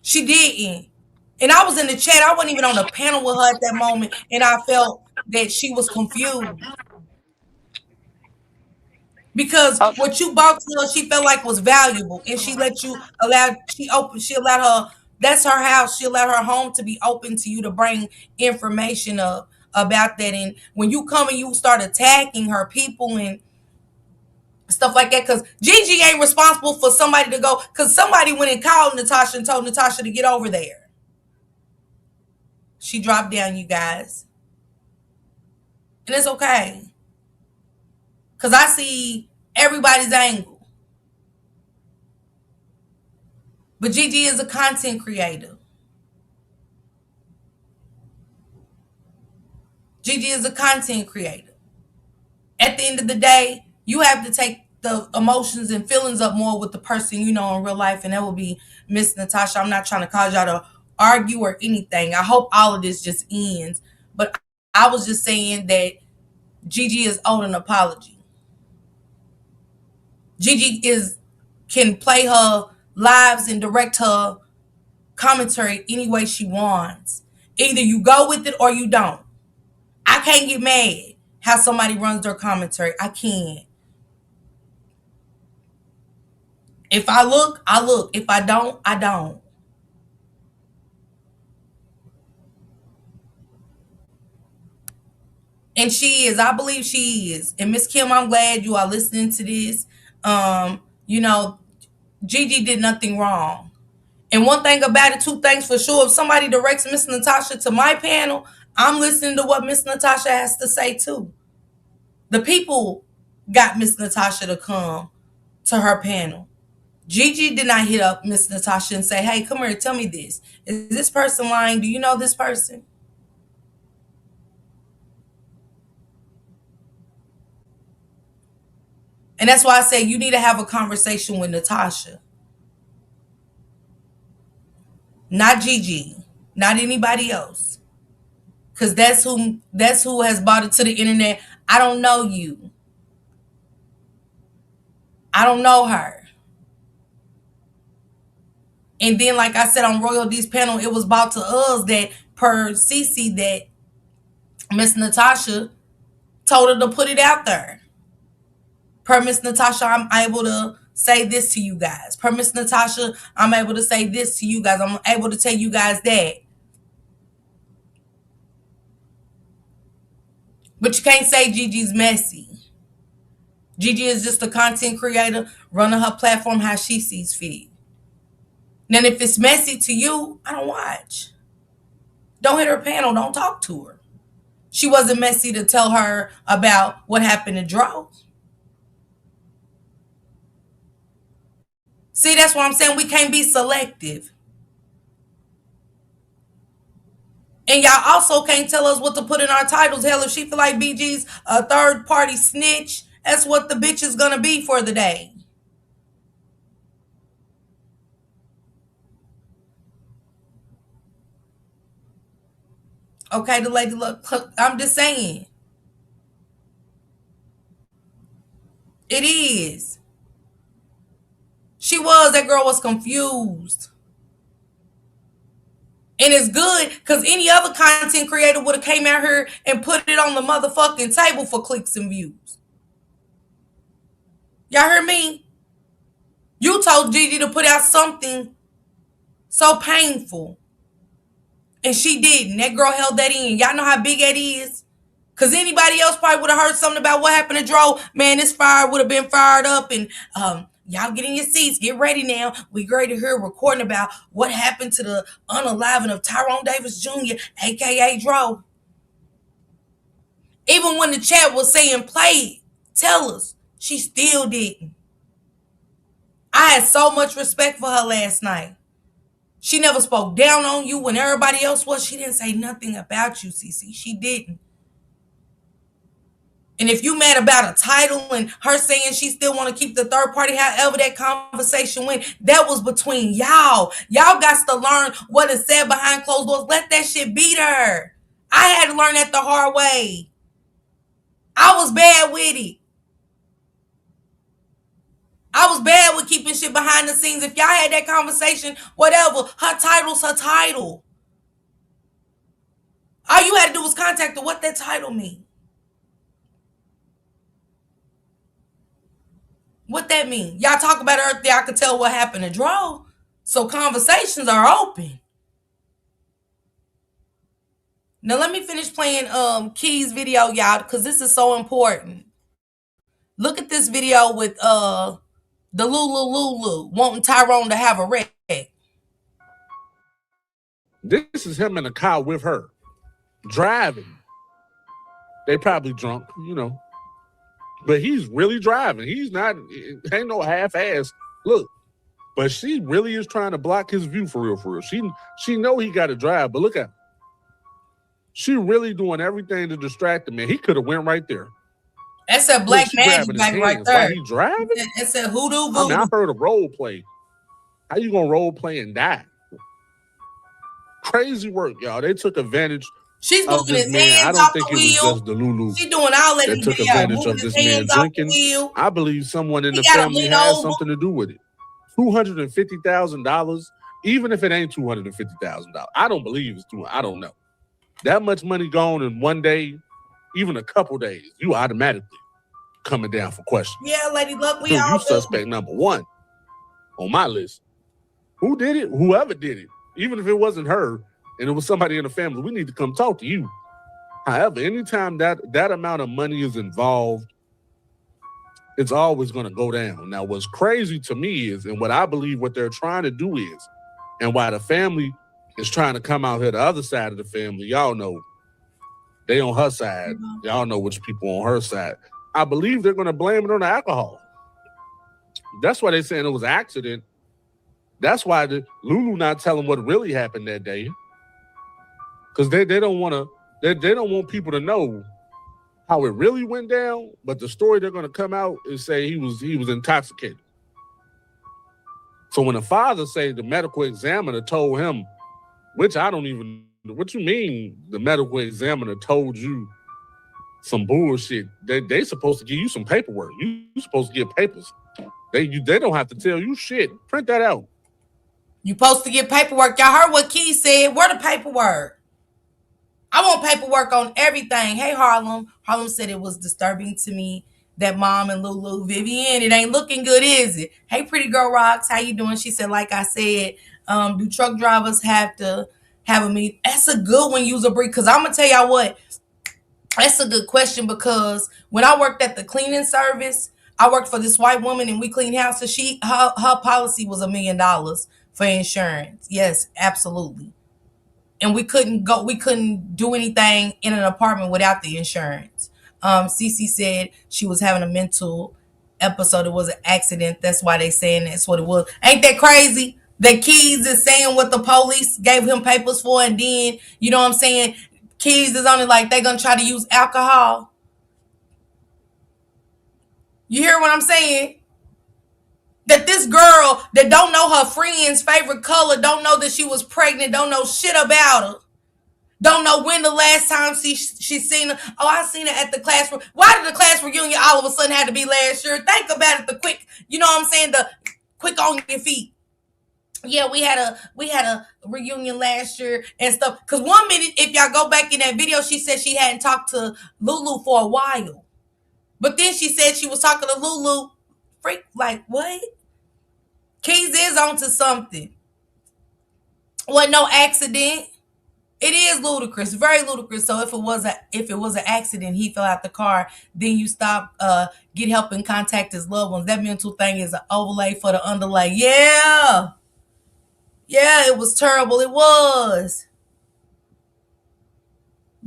She didn't. And I was in the chat. I wasn't even on the panel with her at that moment, and I felt that she was confused because Okay. what you brought to her, she felt like was valuable, and she let you allow. She allowed her. That's her house. She allowed her home to be open to you to bring information up about that. And when you come and you start attacking her people and stuff like that, because Gigi ain't responsible for somebody to go, because somebody went and called Natasha and told Natasha to get over there. She dropped down, you guys. And it's okay. Because I see everybody's angle. But Gigi is a content creator. Gigi is a content creator. At the end of the day, you have to take the emotions and feelings up more with the person you know in real life, and that will be Miss Natasha. I'm not trying to cause y'all to argue or anything. I hope all of this just ends. But I was just saying that Gigi is owed an apology. Gigi can play her lives and direct her commentary any way she wants. Either you go with it or you don't. I can't get mad how somebody runs their commentary. I can't. If I look, I look. If I don't, I don't. And she is. I believe she is. And Miss Kim, I'm glad you are listening to this. You know, Gigi did nothing wrong. And one thing about it, two things for sure. If somebody directs Miss Natasha to my panel, I'm listening to what Miss Natasha has to say too. The people got Miss Natasha to come to her panel. Gigi did not hit up Miss Natasha and say, hey, come here, tell me this. Is this person lying? Do you know this person? And that's why I say you need to have a conversation with Natasha. Not Gigi. Not anybody else. Cause that's who has brought it to the internet. I don't know you. I don't know her. And then, like I said on Royal D's panel, it was brought to us that per Cece that Miss Natasha told her to put it out there. Per Miss Natasha, I'm able to say this to you guys. Per Miss Natasha, I'm able to say this to you guys. I'm able to tell you guys that. But you can't say Gigi's messy. Gigi is just a content creator running her platform how she sees fit. Then if it's messy to you, I don't watch. Don't hit her panel. Don't talk to her. She wasn't messy to tell her about what happened to DRO. See, that's what I'm saying. We can't be selective. And y'all also can't tell us what to put in our titles. Hell, if she feel like BG's a third party snitch, that's what the bitch is gonna be for the day. Okay, the lady look, I'm just saying. It is. That girl was confused. And it's good because any other content creator would have came out here and put it on the motherfucking table for clicks and views. Y'all hear me? You told Gigi to put out something so painful. And she didn't. That girl held that in. Y'all know how big that is? Because anybody else probably would have heard something about what happened to Dro. Man, this fire would have been fired up. And y'all get in your seats. Get ready now. We ready to hear a recording about what happened to the unaliving of Tyrone Davis Jr., a.k.a. Dro. Even when the chat was saying play it, tell us, she still didn't. I had so much respect for her last night. She never spoke down on you when everybody else was. She didn't say nothing about you, Cece. She didn't. And if you mad about a title and her saying she still want to keep the third party, however that conversation went, that was between y'all. Y'all got to learn what is said behind closed doors. Let that shit be there. I had to learn that the hard way. I was bad with it. I was bad with keeping shit behind the scenes. If y'all had that conversation, whatever, her title's her title. All you had to do was contact her. What that title mean? What that mean? Y'all talk about Earth there. I could tell what happened to DRO. So conversations are open. Now let me finish playing Key's video, y'all, because this is so important. Look at this video with the Lulu wanting Tyrone to have a wreck. This is him in the car with her, driving. They probably drunk, but he's really driving. He's not, ain't no half-ass look. But she really is trying to block his view for real. She know he got to drive, but look at her. She really doing everything to distract him, man. He could have went right there. That's a black magic baby right there. While he driving? It's a hoodoo voodoo. I mean, I heard a role play. How you gonna role play and die? Crazy work, y'all. They took advantage. She's moving his hands off the wheel. I don't think it was just the Lulu. She doing all that. They took advantage of this man drinking. I believe someone in the family has something to do with it. $250,000, even if it ain't $250,000. I don't believe it's I don't know. That much money gone in one day, even a couple days, you automatically coming down for questions. Yeah, Lady Luck, we all you suspect number one on my list. Who did it? Whoever did it. Even if it wasn't her and it was somebody in the family, we need to come talk to you. However, anytime that amount of money is involved, it's always going to go down. Now, what's crazy to me is, and what I believe what they're trying to do is, and why the family is trying to come out here, the other side of the family, y'all know, they on her side. Y'all know which people on her side. I believe they're going to blame it on the alcohol. That's why they're saying it was an accident. That's why Lulu not telling what really happened that day. Because they don't want to, they don't want people to know how it really went down, but the story they're going to come out is say he was intoxicated. So when the father say the medical examiner told him, which I don't even, what you mean the medical examiner told you some bullshit? They supposed to give you some paperwork. You supposed to get papers. They don't have to tell you shit. Print that out. You supposed to get paperwork. Y'all heard what Key said. Where the paperwork? I want paperwork on everything. Hey, Harlem. Harlem said it was disturbing to me that Mom and Lulu, Vivian, it ain't looking good, is it? Hey, Pretty Girl Rocks, how you doing? She said, like I said, do truck drivers have to have a meet? That's a good one, user break. Because I'm going to tell y'all what, that's a good question, because when I worked at the cleaning service, I worked for this white woman and we cleaned houses. Her policy was $1 million for insurance. Yes, absolutely. And we couldn't do anything in an apartment without the insurance. Cece said she was having a mental episode. It was an accident. That's why they saying that's what it was. Ain't that crazy? The Keys is saying what the police gave him papers for, and then, you know what I'm saying, Keys is only like they gonna try to use alcohol. You hear what I'm saying? That this girl that don't know her friend's favorite color, don't know that she was pregnant, don't know shit about her, don't know when the last time she seen her. Oh, I seen her at the class. Why did the class reunion all of a sudden have to be last year? Think about it. The quick, you know what I'm saying? The quick on your feet. Yeah, we had a reunion last year and stuff. Cause 1 minute, if y'all go back in that video, she said she hadn't talked to Lulu for a while. But then she said she was talking to Lulu. Freak, like what? Keys is onto something. Wasn't no accident. It is ludicrous, very ludicrous. So if it was an accident, he fell out the car, then you stop, get help and contact his loved ones. That mental thing is an overlay for the underlay. Yeah. Yeah, it was terrible. It was.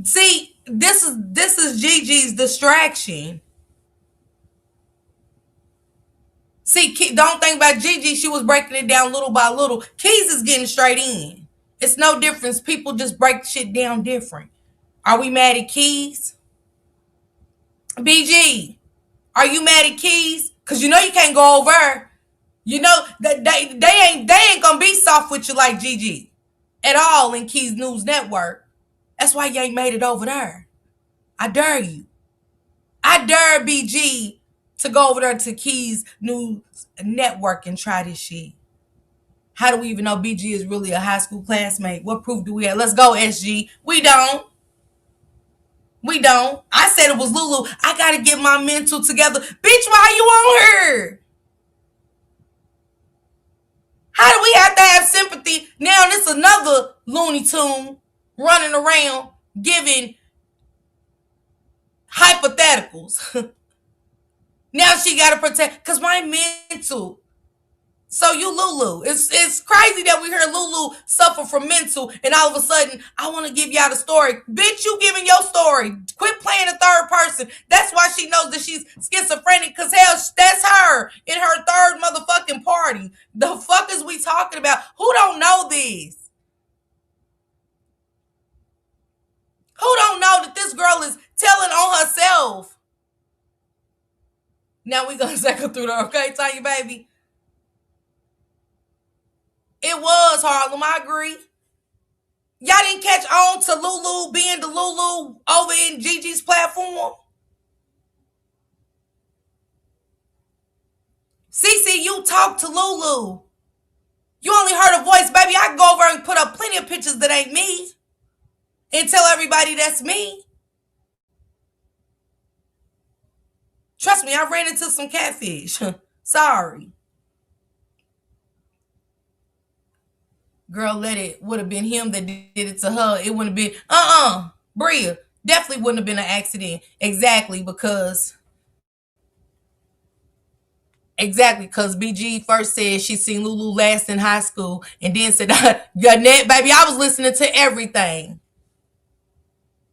See, this is Gigi's distraction. See, don't think about Gigi. She was breaking it down little by little. Keys is getting straight in. It's no difference. People just break shit down different. Are we mad at Keys? BG, are you mad at Keys? Cause you know you can't go over her. You know that they ain't gonna be soft with you like Gigi at all in Keys News Network. That's why you ain't made it over there. I dare you. I dare BG to go over there to Keys News Network and try this shit. How do we even know BG is really a high school classmate? What proof do we have? Let's go, SG. We don't. We don't. I said it was Lulu. I gotta get my mental together. Bitch, why you on her? How do we have to have sympathy? Now this another Looney Tune running around giving hypotheticals. Now she gotta protect, cause my mental. So you Lulu. It's crazy that we hear Lulu suffer from mental and all of a sudden I want to give y'all the story. Bitch, you giving your story. Quit playing the third person. That's why she knows that she's schizophrenic, because hell, that's her in her third motherfucking party. The fuck is we talking about? Who don't know this? Who don't know that this girl is telling on herself? Now we gonna cycle through there, okay, Tanya baby? It was Harlem, I agree. Y'all didn't catch on to Lulu being the Lulu over in Gigi's platform? Cece, you talk to Lulu. You only heard a voice, baby. I can go over and put up plenty of pictures that ain't me and tell everybody that's me. Trust me, I ran into some catfish. Sorry. Girl, let it. Would have been him that did it to her. It wouldn't have been, Bria. Definitely wouldn't have been an accident. Exactly, because BG first said she seen Lulu last in high school and then said, Net, baby, I was listening to everything.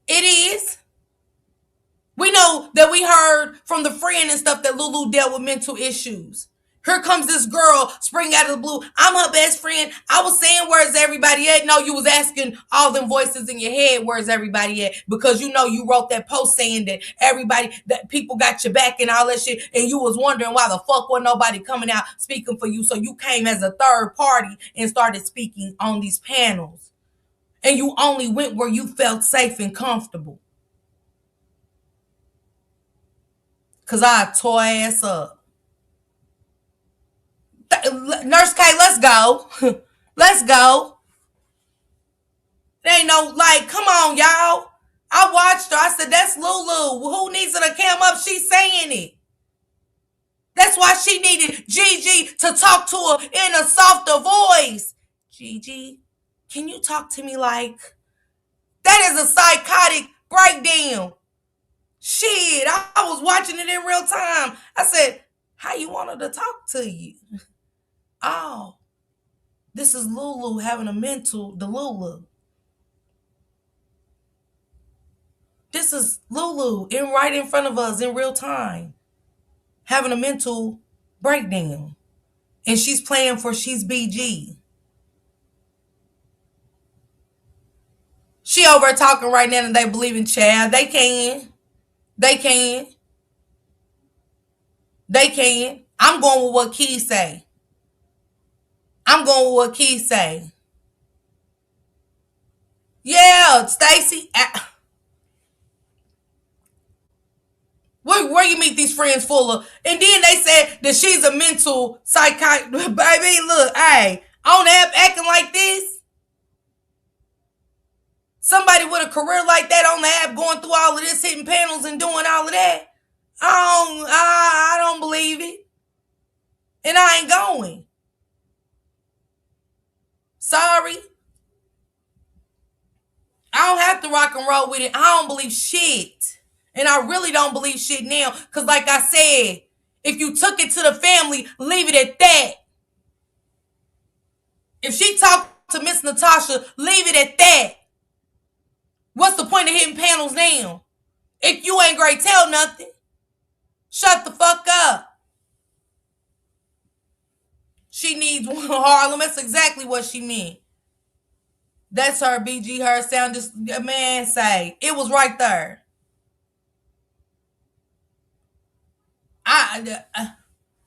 It is. We know that we heard from the friend and stuff that Lulu dealt with mental issues. Here comes this girl spring out of the blue. I'm her best friend. I was saying, where's everybody at? No, you was asking all them voices in your head, where's everybody at? Because you know you wrote that post saying that that people got your back and all that shit, and you was wondering why the fuck wasn't nobody coming out speaking for you. So you came as a third party and started speaking on these panels. And you only went where you felt safe and comfortable. Cause I tore ass up. Nurse K, let's go. Let's go. There ain't no, like, come on, y'all. I watched her. I said, that's Lulu. Who needs her to cam up? She's saying it. That's why she needed Gigi to talk to her in a softer voice. Gigi, can you talk to me like? That is a psychotic breakdown. Shit, I was watching it in real time. I said, how you want her to talk to you? Oh, this is Lulu having a mental Lulu. This is Lulu right in front of us in real time, having a mental breakdown. And she's playing for she's BG. She over talking right now and they believe in Chad. They can. They can. They can. I'm going with what Key say. I'm going with what Key say. Yeah, Stacy. Where you meet these friends full of, and then they said that she's a mental psychiatrist. Baby, look, hey, on the app acting like this. Somebody with a career like that on the app going through all of this, hitting panels and doing all of that. I don't believe it. And I ain't going. Sorry. I don't have to rock and roll with it. I don't believe shit. And I really don't believe shit now. Because like I said, if you took it to the family, leave it at that. If she talked to Miss Natasha, leave it at that. What's the point of hitting panels now? If you ain't great, tell nothing. Shut the fuck up. She needs one Harlem. That's exactly what she meant. That's her BG, her sound. Just a man say. It was right there.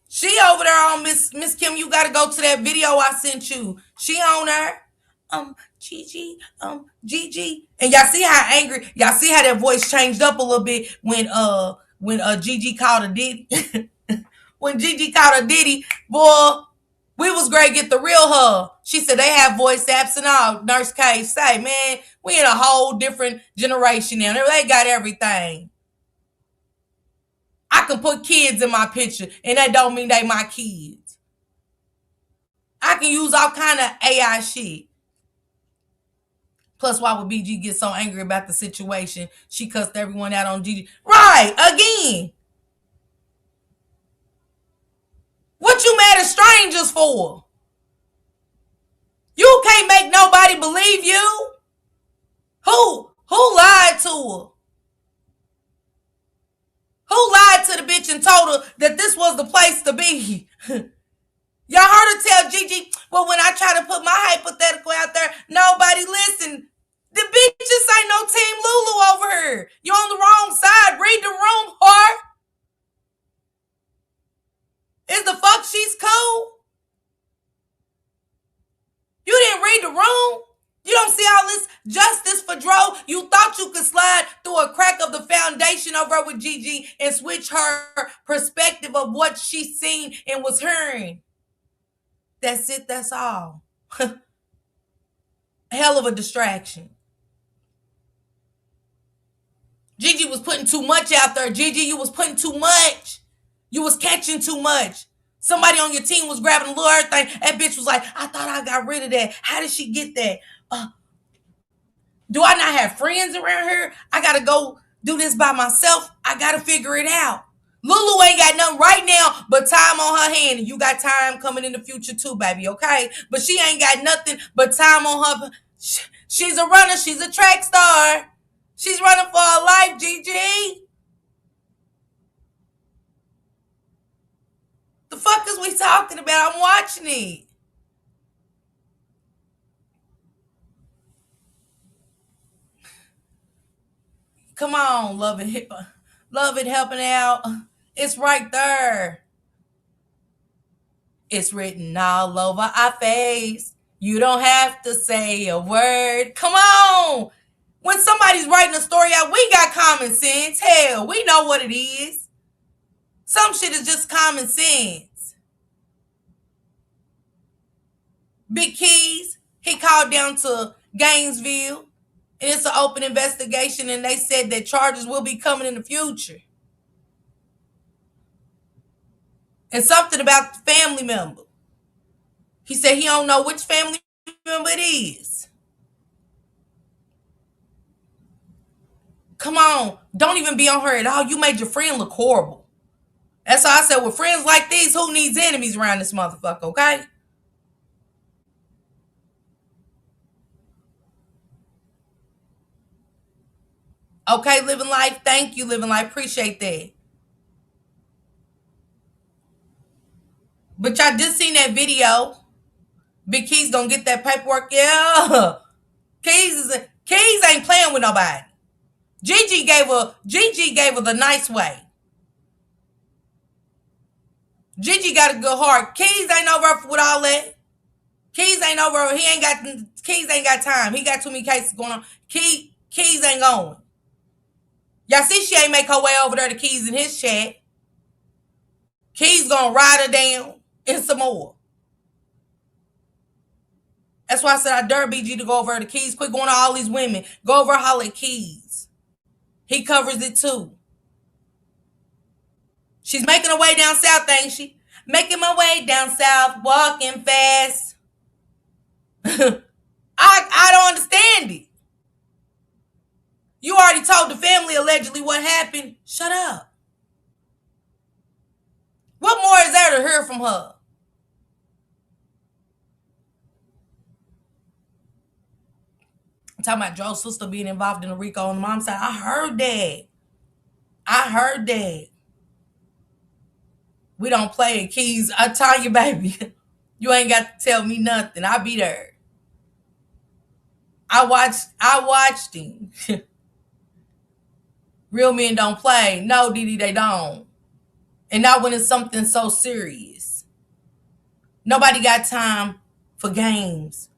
She over there on Miss Kim. You gotta go to that video I sent you. She on there. Gigi. And y'all see how angry, y'all see how that voice changed up a little bit when Gigi called a Diddy. When Gigi called a Diddy, boy, we was great get the real her. She said they have voice apps and all. Nurse K say, man, we in a whole different generation now. They got everything. I can put kids in my picture, and that don't mean they my kids. I can use all kind of AI shit. Plus, why would BG get so angry about the situation? She cussed everyone out on Gigi. Right, again. What you mad at strangers for? You can't make nobody believe you. Who lied to her? Who lied to the bitch and told her that this was the place to be? Y'all heard her tell Gigi, well, when I try to put my hypothetical out there, nobody listened. The bitches ain't no Team Lulu over here. You're on the wrong side. Read the room, whore. Is the fuck she's cool? You didn't read the room? You don't see all this justice for Dro? You thought you could slide through a crack of the foundation over with Gigi and switch her perspective of what she's seen and was hearing. That's it, that's all. Hell of a distraction. Gigi was putting too much out there. Gigi, you was putting too much. You was catching too much. Somebody on your team was grabbing a little everything. That bitch was like, I thought I got rid of that. How did she get that? Do I not have friends around here? I got to go do this by myself. I got to figure it out. Lulu ain't got nothing right now but time on her hand. And you got time coming in the future too, baby, okay? But she ain't got nothing but time on her. She's a runner. She's a track star. She's running for her life, Gigi. The fuck is we talking about? I'm watching it. Come on, love it, helping out. It's right there. It's written all over our face. You don't have to say a word. Come on. When somebody's writing a story out, we got common sense. Hell, we know what it is. Some shit is just common sense. Big Keys, he called down to Gainesville, and it's an open investigation, and they said that charges will be coming in the future. And something about the family member. He said he don't know which family member it is. Come on. Don't even be on her at all. You made your friend look horrible. That's why I said, with friends like these, who needs enemies around this motherfucker, okay? Okay, living life. Thank you, living life. Appreciate that. But y'all just seen that video. Big Keys gonna get that paperwork. Yeah. Keys ain't playing with nobody. Gigi gave her the nice way. Gigi got a good heart. Keys ain't over with all that. Keys ain't over. Keys ain't got time. He got too many cases going on. Keys ain't going. Y'all see she ain't make her way over there to Keys in his chat. Keys gonna ride her down and some more. That's why I said I dare BG to go over to Keys. Quit going to all these women. Go over holler at Keys. He covers it too. She's making her way down south, ain't she? Making my way down south, walking fast. I don't understand it. You already told the family allegedly what happened. Shut up. What more is there to hear from her? I'm talking about Joe's sister being involved in the RICO on the mom's side. I heard that. We don't play in Keys. I tell you, baby, you ain't got to tell me nothing. I'll be there. I watched him. Real men don't play. No, Didi, they don't. And not when it's something so serious. Nobody got time for games.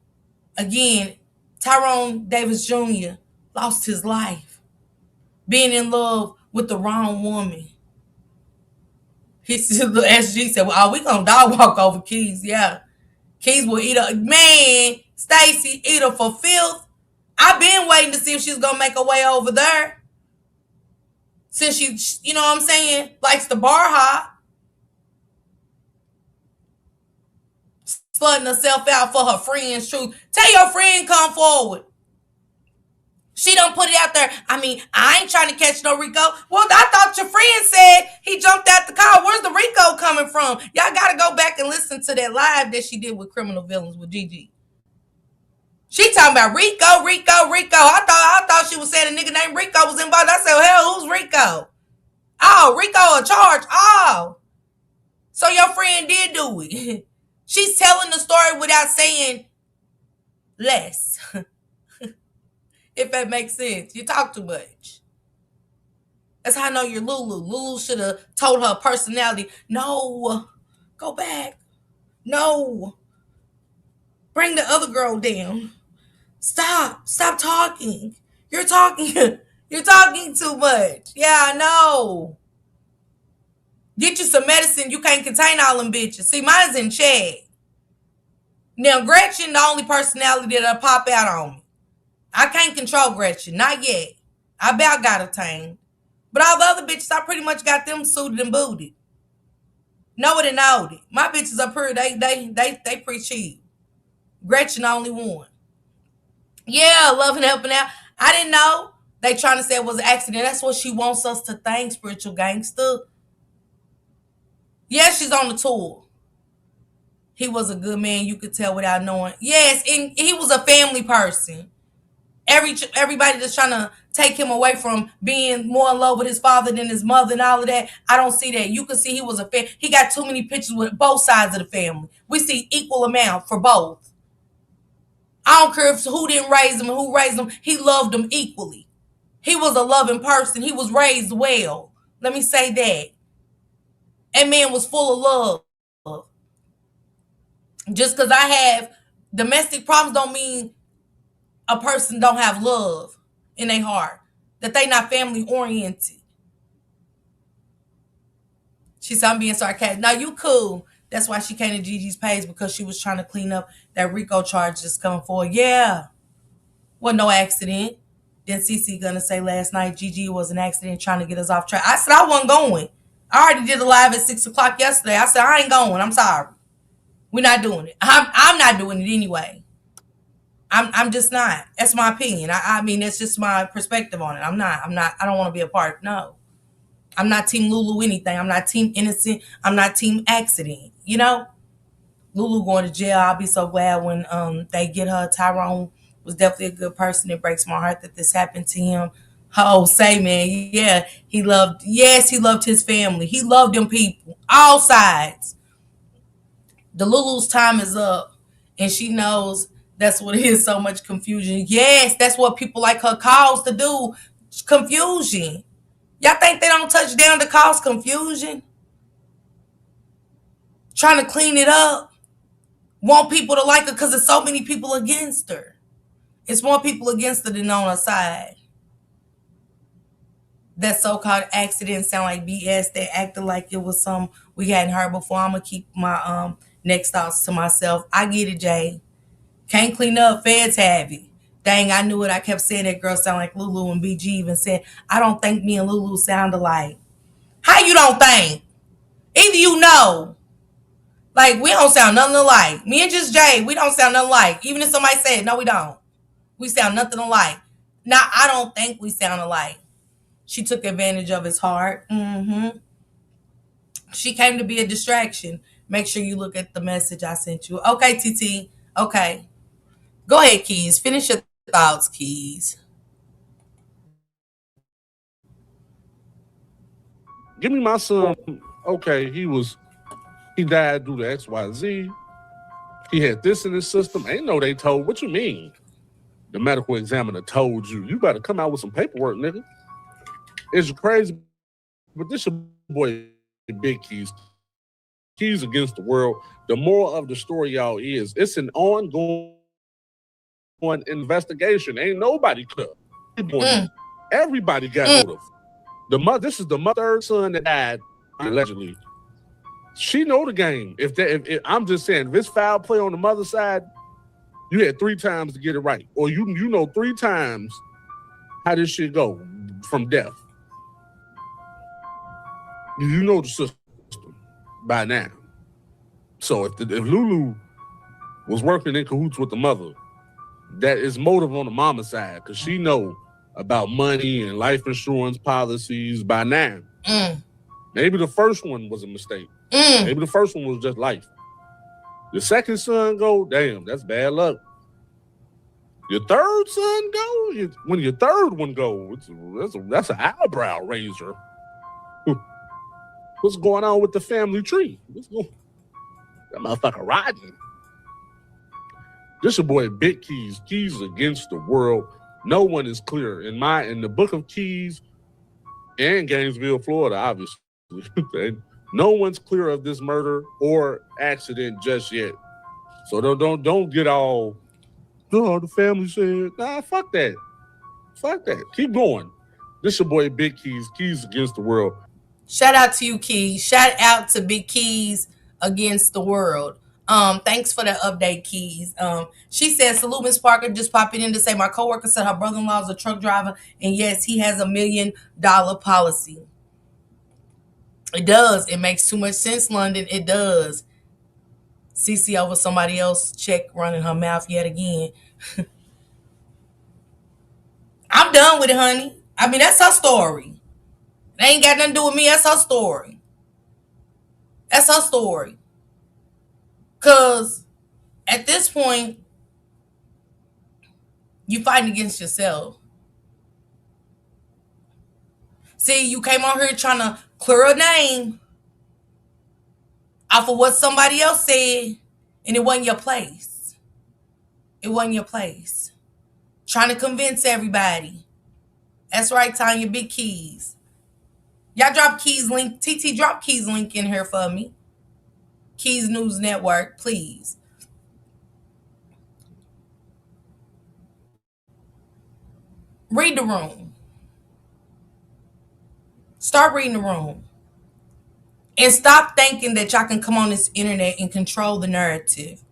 Again, Tyrone Davis Jr. lost his life being in love with the wrong woman. He said, the SG said, well, we gonna dog walk over Keys. Yeah. Keys will eat her. Man, Stacy, eat her for filth. I've been waiting to see if she's gonna make her way over there. Since she, you know what I'm saying, likes the bar hop. Slutting herself out for her friend's truth. Tell your friend come forward. She don't put it out there. I mean, I ain't trying to catch no Rico. Well, I thought your friend said he jumped out the car. Where's the Rico coming from? Y'all got to go back and listen to that live that she did with Criminal Villains with Gigi. She talking about Rico. I thought she was saying a nigga named Rico was involved. I said, well, hell, who's Rico? Oh, Rico a charge. Oh. So your friend did do it. She's telling the story without saying less. If that makes sense. You talk too much. That's how I know you're Lulu. Lulu should have told her personality, no, go back. No. Bring the other girl down. Stop talking. You're talking too much. Yeah, I know. Get you some medicine. You can't contain all them bitches. See, mine's in check. Now, Gretchen, the only personality that'll pop out on me. I can't control Gretchen. Not yet. I about got her tamed. But all the other bitches, I pretty much got them suited and booted. Know it and knowed it. My bitches are pretty, they pretty cheap. Gretchen only one. Yeah, loving, helping out. I didn't know. They trying to say it was an accident. That's what she wants us to think, spiritual gangster. Yeah, she's on the tour. He was a good man, you could tell without knowing. Yes, and he was a family person. Everybody that's trying to take him away from being more in love with his father than his mother and all of that. I don't see that. You can see he was he got too many pictures with both sides of the family. We see equal amount for both. I don't care if who didn't raise him and who raised him. He loved them equally. He was a loving person. He was raised well. Let me say that. And man was full of love. Just because I have domestic problems don't mean a person don't have love in their heart, that they not family oriented. She said, I'm being sarcastic. Now you cool. That's why she came to Gigi's page, because she was trying to clean up that Rico charge that's coming forward. Yeah. Wasn't no accident. Then Cece gonna say last night Gigi was an accident trying to get us off track. I said I wasn't going. I already did a live at 6 o'clock yesterday. I said I ain't going. I'm sorry. We're not doing it. I'm not doing it anyway. I'm just not. That's my opinion. I mean, that's just my perspective on it. I'm not. I don't want to be a part. No. I'm not team Lulu anything. I'm not team innocent. I'm not team accident. You know? Lulu going to jail. I'll be so glad when they get her. Tyrone was definitely a good person. It breaks my heart that this happened to him. Oh, say, man. Yeah. He loved his family. He loved them people. All sides. The Lulu's time is up. And she knows that's what it is, so much confusion. Yes, that's what people like her cause to do. Confusion. Y'all think they don't touch down to cause confusion? Trying to clean it up. Want people to like her because there's so many people against her. It's more people against her than on her side. That so-called accident sound like BS. They acted like it was some we hadn't heard before. I'm going to keep my next thoughts to myself. I get it, Jay. Can't clean up, feds have it. Dang, I knew it. I kept saying that girl sound like Lulu, and BG even said, I don't think me and Lulu sound alike. How you don't think? Either you know. Like, we don't sound nothing alike. Me and just Jay, we don't sound nothing alike. Even if somebody said, no, we don't. We sound nothing alike. Now, I don't think we sound alike. She took advantage of his heart. She came to be a distraction. Make sure you look at the message I sent you. Okay, TT. Okay. Go ahead, Keys. Finish your thoughts, Keys. Give me my son. Okay, he died due to XYZ. He had this in his system. Ain't no they told. What you mean? The medical examiner told you. You better come out with some paperwork, nigga. It's crazy. But this your boy big keys. Keys against the world. The moral of the story, y'all, is it's an ongoing investigation. Ain't nobody clear. Mm, Everybody got mm, motive. The mother. This is the third son that died allegedly. She know the game. If I'm just saying, if it's foul play on the mother's side, you had 3 times to get it right, or you know 3 times how this shit go from death. You know the system by now. So if Lulu was working in cahoots with the mother, that is motive on the mama side because she know about money and life insurance policies by now. mm, Maybe the first one was a mistake. mm. Maybe the first one was just life. The second son go, damn, that's bad luck. Your third son go, when your third one go, that's an eyebrow raiser. What's going on with the family tree? That motherfucker riding. This your boy Big Keys. Keys against the world. No one is clear. In the book of Keys and Gainesville, Florida, obviously. No one's clear of this murder or accident just yet. So don't get all, oh, the family said, nah, fuck that. Fuck that. Keep going. This your boy Big Keys. Keys against the world. Shout out to you, Keys. Shout out to Big Keys against the world. Thanks for the update, Keys. She said, salute Miss Parker, just popping in to say my coworker said her brother-in-law is a truck driver, and yes, he has $1 million policy. It does. It makes too much sense, London. It does. CC over somebody else check running her mouth yet again. I'm done with it, honey. I mean, that's her story. It ain't got nothing to do with me. That's her story. That's her story. Because at this point, you fighting against yourself. See, you came on here trying to clear a name off of what somebody else said, and it wasn't your place. It wasn't your place. Trying to convince everybody. That's right, Tanya. Big Keys. Y'all drop Keys link. TT, drop Keys link in here for me. Keys News Network, please. Read the room. Start reading the room. And stop thinking that y'all can come on this internet and control the narrative.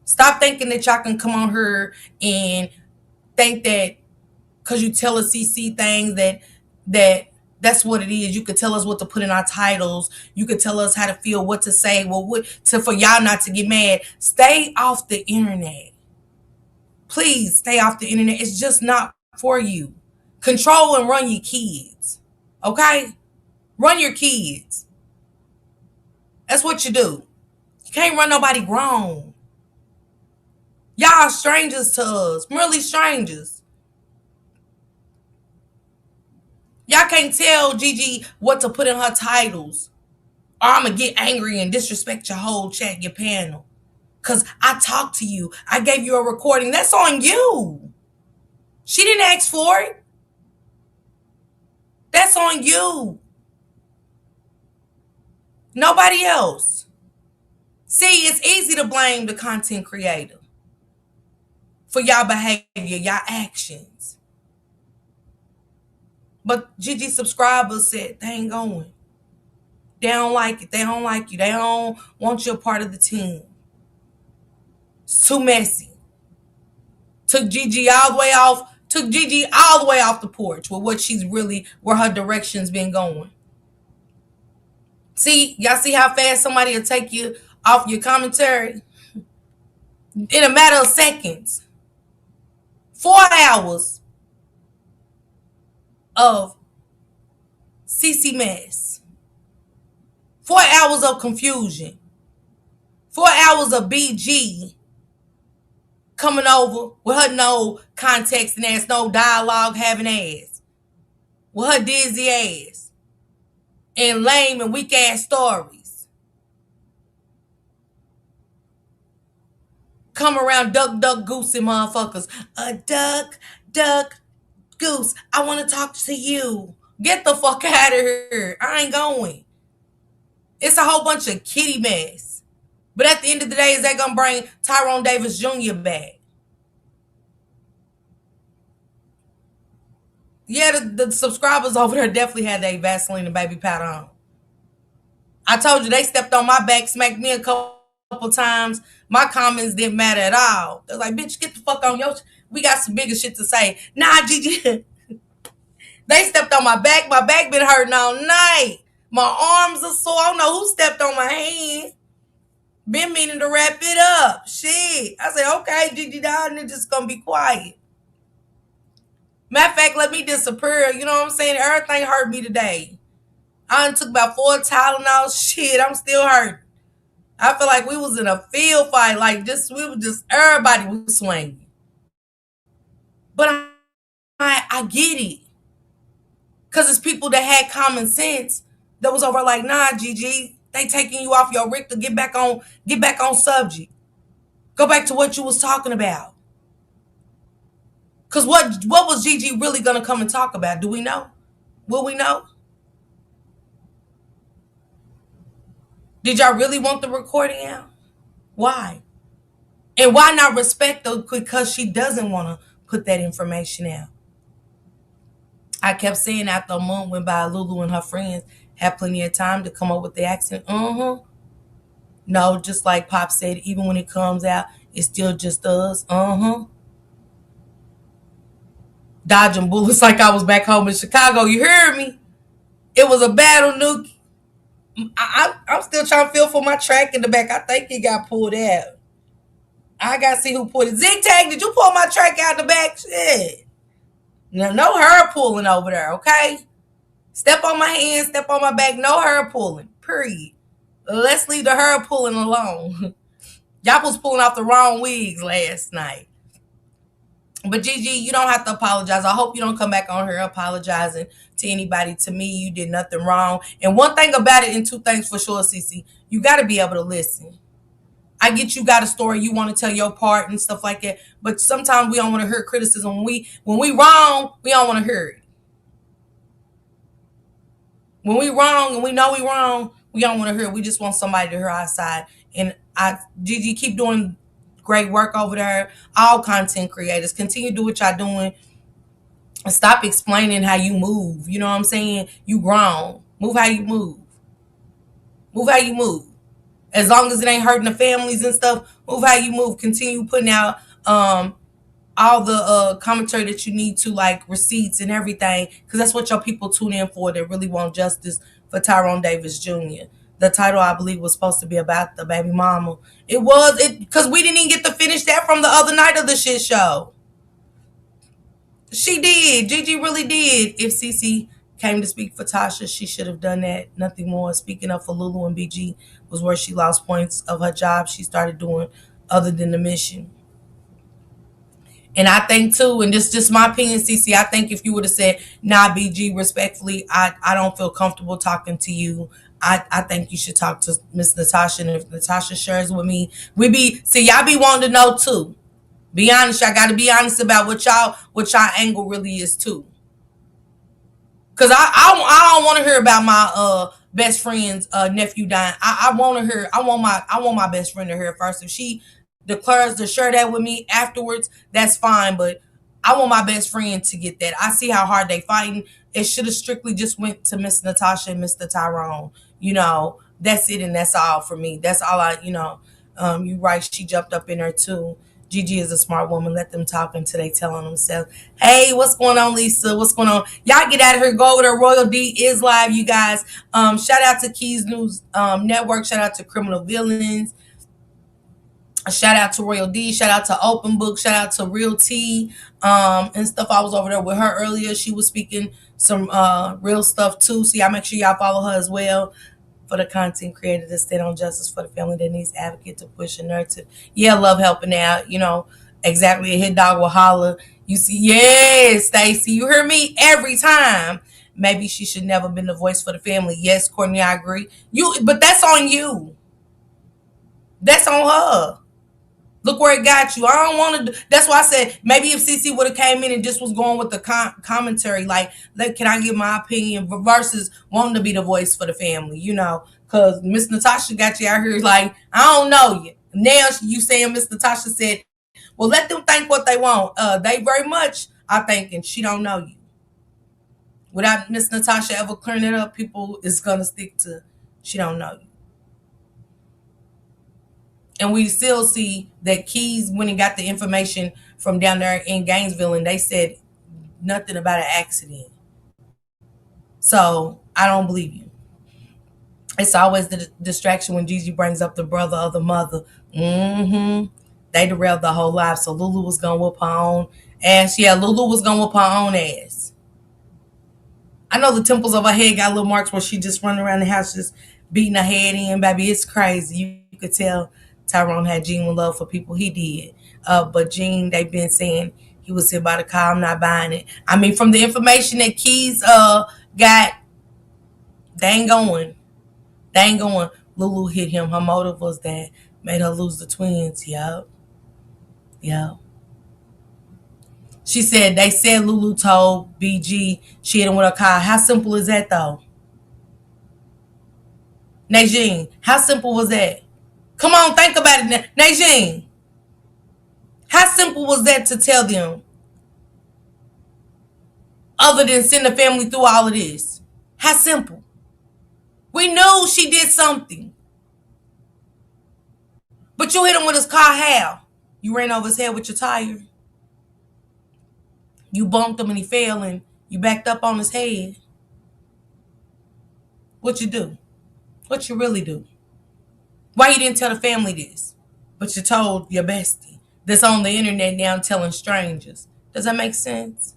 Stop thinking that y'all can come on here and think that because you tell us CC things that's what it is. You could tell us what to put in our titles. You could tell us how to feel, what to say, for y'all not to get mad. Stay off the internet. Please stay off the internet. It's just not for you. Control and run your kids. Okay? Run your kids. That's what you do. You can't run nobody grown. Y'all strangers to us. Really strangers. Y'all can't tell Gigi what to put in her titles. Or I'm going to get angry and disrespect your whole chat, your panel. Because I talked to you. I gave you a recording. That's on you. She didn't ask for it. That's on you. Nobody else. See, it's easy to blame the content creator for y'all behavior, y'all actions. But Gigi subscribers said they ain't going. They don't like it. They don't like you. They don't want you a part of the team. It's too messy. Took Gigi all the way off the porch with where her direction's been going. See, y'all see how fast somebody will take you off your commentary? In a matter of seconds. 4 hours of CC mess. 4 hours of confusion. 4 hours of BG coming over with her no context and ass, no dialogue having ass. With her dizzy ass. And lame and weak ass stories. Come around duck, goosey motherfuckers. A duck, goose. I want to talk to you. Get the fuck out of here. I ain't going. It's a whole bunch of kitty mess. But at the end of the day, is that gonna bring Tyrone Davis Jr. back? Yeah, the subscribers over there definitely had their Vaseline and baby powder on. I told you they stepped on my back, smacked me a couple times. My comments didn't matter at all. They're like, bitch, get the fuck on your. We got some bigger shit to say. Nah, Gigi. They stepped on my back. My back been hurting all night. My arms are sore. I don't know who stepped on my hand. Been meaning to wrap it up. Shit. I said, okay, Gigi, dog, and just gonna be quiet. Matter of fact, let me disappear. You know what I'm saying? Everything hurt me today. I done took about 4 Tylenol. Shit, I'm still hurt. I feel like we was in a field fight. Like, we were just, everybody was swinging. But I get it. Because it's people that had common sense that was over like, nah, Gigi, they taking you off your Richter. Get back on subject. Go back to what you was talking about. Because what was Gigi really going to come and talk about? Do we know? Will we know? Did y'all really want the recording out? Why? And why not respect her because she doesn't want to put that information out? I kept saying after a month went by, Lulu and her friends had plenty of time to come up with the accent. No, just like Pop said, even when it comes out, it's still just us. Dodging bullets like I was back home in Chicago. You heard me? It was a battle, Nuke. I'm still trying to feel for my track in the back. I think it got pulled out. I got to see who pulled it. Zigtag, did you pull my track out the back? Shit. No her pulling over there, okay? Step on my hand, step on my back. No her pulling, period. Let's leave the her pulling alone. Y'all was pulling off the wrong wigs last night. But Gigi, you don't have to apologize. I hope you don't come back on here apologizing to anybody. To me, you did nothing wrong. And one thing about it, and 2 things for sure, Cece, you got to be able to listen. I get you got a story, you want to tell your part and stuff like that. But sometimes we don't want to hear criticism. When we wrong, we don't want to hear it. When we wrong and we know we wrong, we don't want to hear it. We just want somebody to hear our side. And Gigi, keep doing great work over there. All content creators, continue to do what y'all doing. And stop explaining how you move. You know what I'm saying? You grown. Move how you move. Move how you move. As long as it ain't hurting the families and stuff, move how you move. Continue putting out all the commentary that you need to, like receipts and everything, because that's what your people tune in for. They really want justice for Tyrone Davis Jr. The title, I believe, was supposed to be about the baby mama. It because we didn't even get to finish that from the other night of the shit show. She did. Gigi really did. If Cece came to speak for Tasha, she should have done that. Nothing more. Speaking of for Lulu and BG was where she lost points of her job she started doing other than the mission. And I think too, and this is just my opinion, Cece, I think if you would have said, nah, BG, respectfully, I don't feel comfortable talking to you. I think you should talk to Miss Natasha. And if Natasha shares with me, y'all be wanting to know too. Be honest, y'all gotta be honest about what y'all angle really is too. Cause I don't want to hear about my best friend's nephew dying. I want my best friend to hear it first. If she declares to share that with me afterwards, that's fine. But I want my best friend to get that. I see how hard they fighting. It should have strictly just went to Miss Natasha and Mr. Tyrone. You know, that's it and that's all for me. That's all you right, she jumped up in there too. Gigi is a smart woman. Let them talk until they tell on themselves. Hey, what's going on, Lisa? What's going on? Y'all get out of here. Go over there. Royal D is live, you guys. Shout out to Keys News Network. Shout out to Criminal Villains. Shout out to Royal D. Shout out to Open Book. Shout out to Real T and stuff. I was over there with her earlier. She was speaking some real stuff too. So y'all make sure y'all follow her as well. For the content creator to stand on justice for the family that needs advocate to push a narrative. Yeah, love helping out. You know, exactly. A hit dog will holler. You see, yes, Stacy, you hear me every time. Maybe she should never been the voice for the family. Yes, Courtney, I agree. But that's on you. That's on her. Look where it got you. I don't want to. That's why I said maybe if CC would have came in and just was going with the commentary, like, can I give my opinion versus wanting to be the voice for the family, Because Miss Natasha got you out here like, I don't know you. Now you saying Miss Natasha said, well, let them think what they want. They very much are thinking she don't know you. Without Miss Natasha ever clearing it up, people is gonna stick to she don't know you. And we still see that Keys when he got the information from down there in Gainesville, and they said nothing about an accident. So I don't believe you. It's always the distraction when Gigi brings up the brother or the mother. They derailed the whole life. So Lulu was gonna whoop her own ass. Yeah, Lulu was gonna whoop her own ass. I know the temples of her head got little marks where she just running around the house just beating her head in, baby. It's crazy. You could tell Tyrone had genuine love for people. He did. But Gene, they've been saying he was hit by the car. I'm not buying it. I mean, from the information that Keys got, they ain't going. They ain't going. Lulu hit him. Her motive was that made her lose the twins. Yup. Yup. She said they said Lulu told BG she hit him with a car. How simple is that though? Najeen, how simple was that? Come on, think about it. Najeen, how simple was that to tell them? Other than send the family through all of this. How simple? We knew she did something. But you hit him with his car how? You ran over his head with your tire. You bumped him and he fell and you backed up on his head. What you do? What you really do? Why you didn't tell the family this? But you told your bestie that's on the internet now telling strangers. Does that make sense?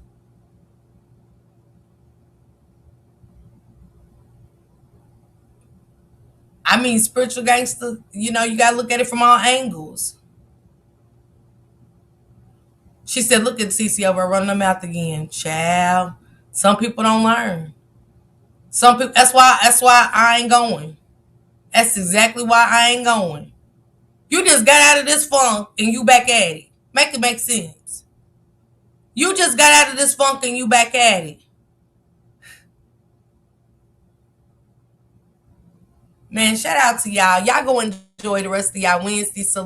I mean, spiritual gangster, you got to look at it from all angles. She said, look at CC over running her mouth again. Child, some people don't learn. Some people, that's why I ain't going. That's exactly why I ain't going. You just got out of this funk and you back at it. Make it make sense. You just got out of this funk and you back at it. Man, shout out to y'all. Y'all go enjoy the rest of y'all Wednesday. Salute.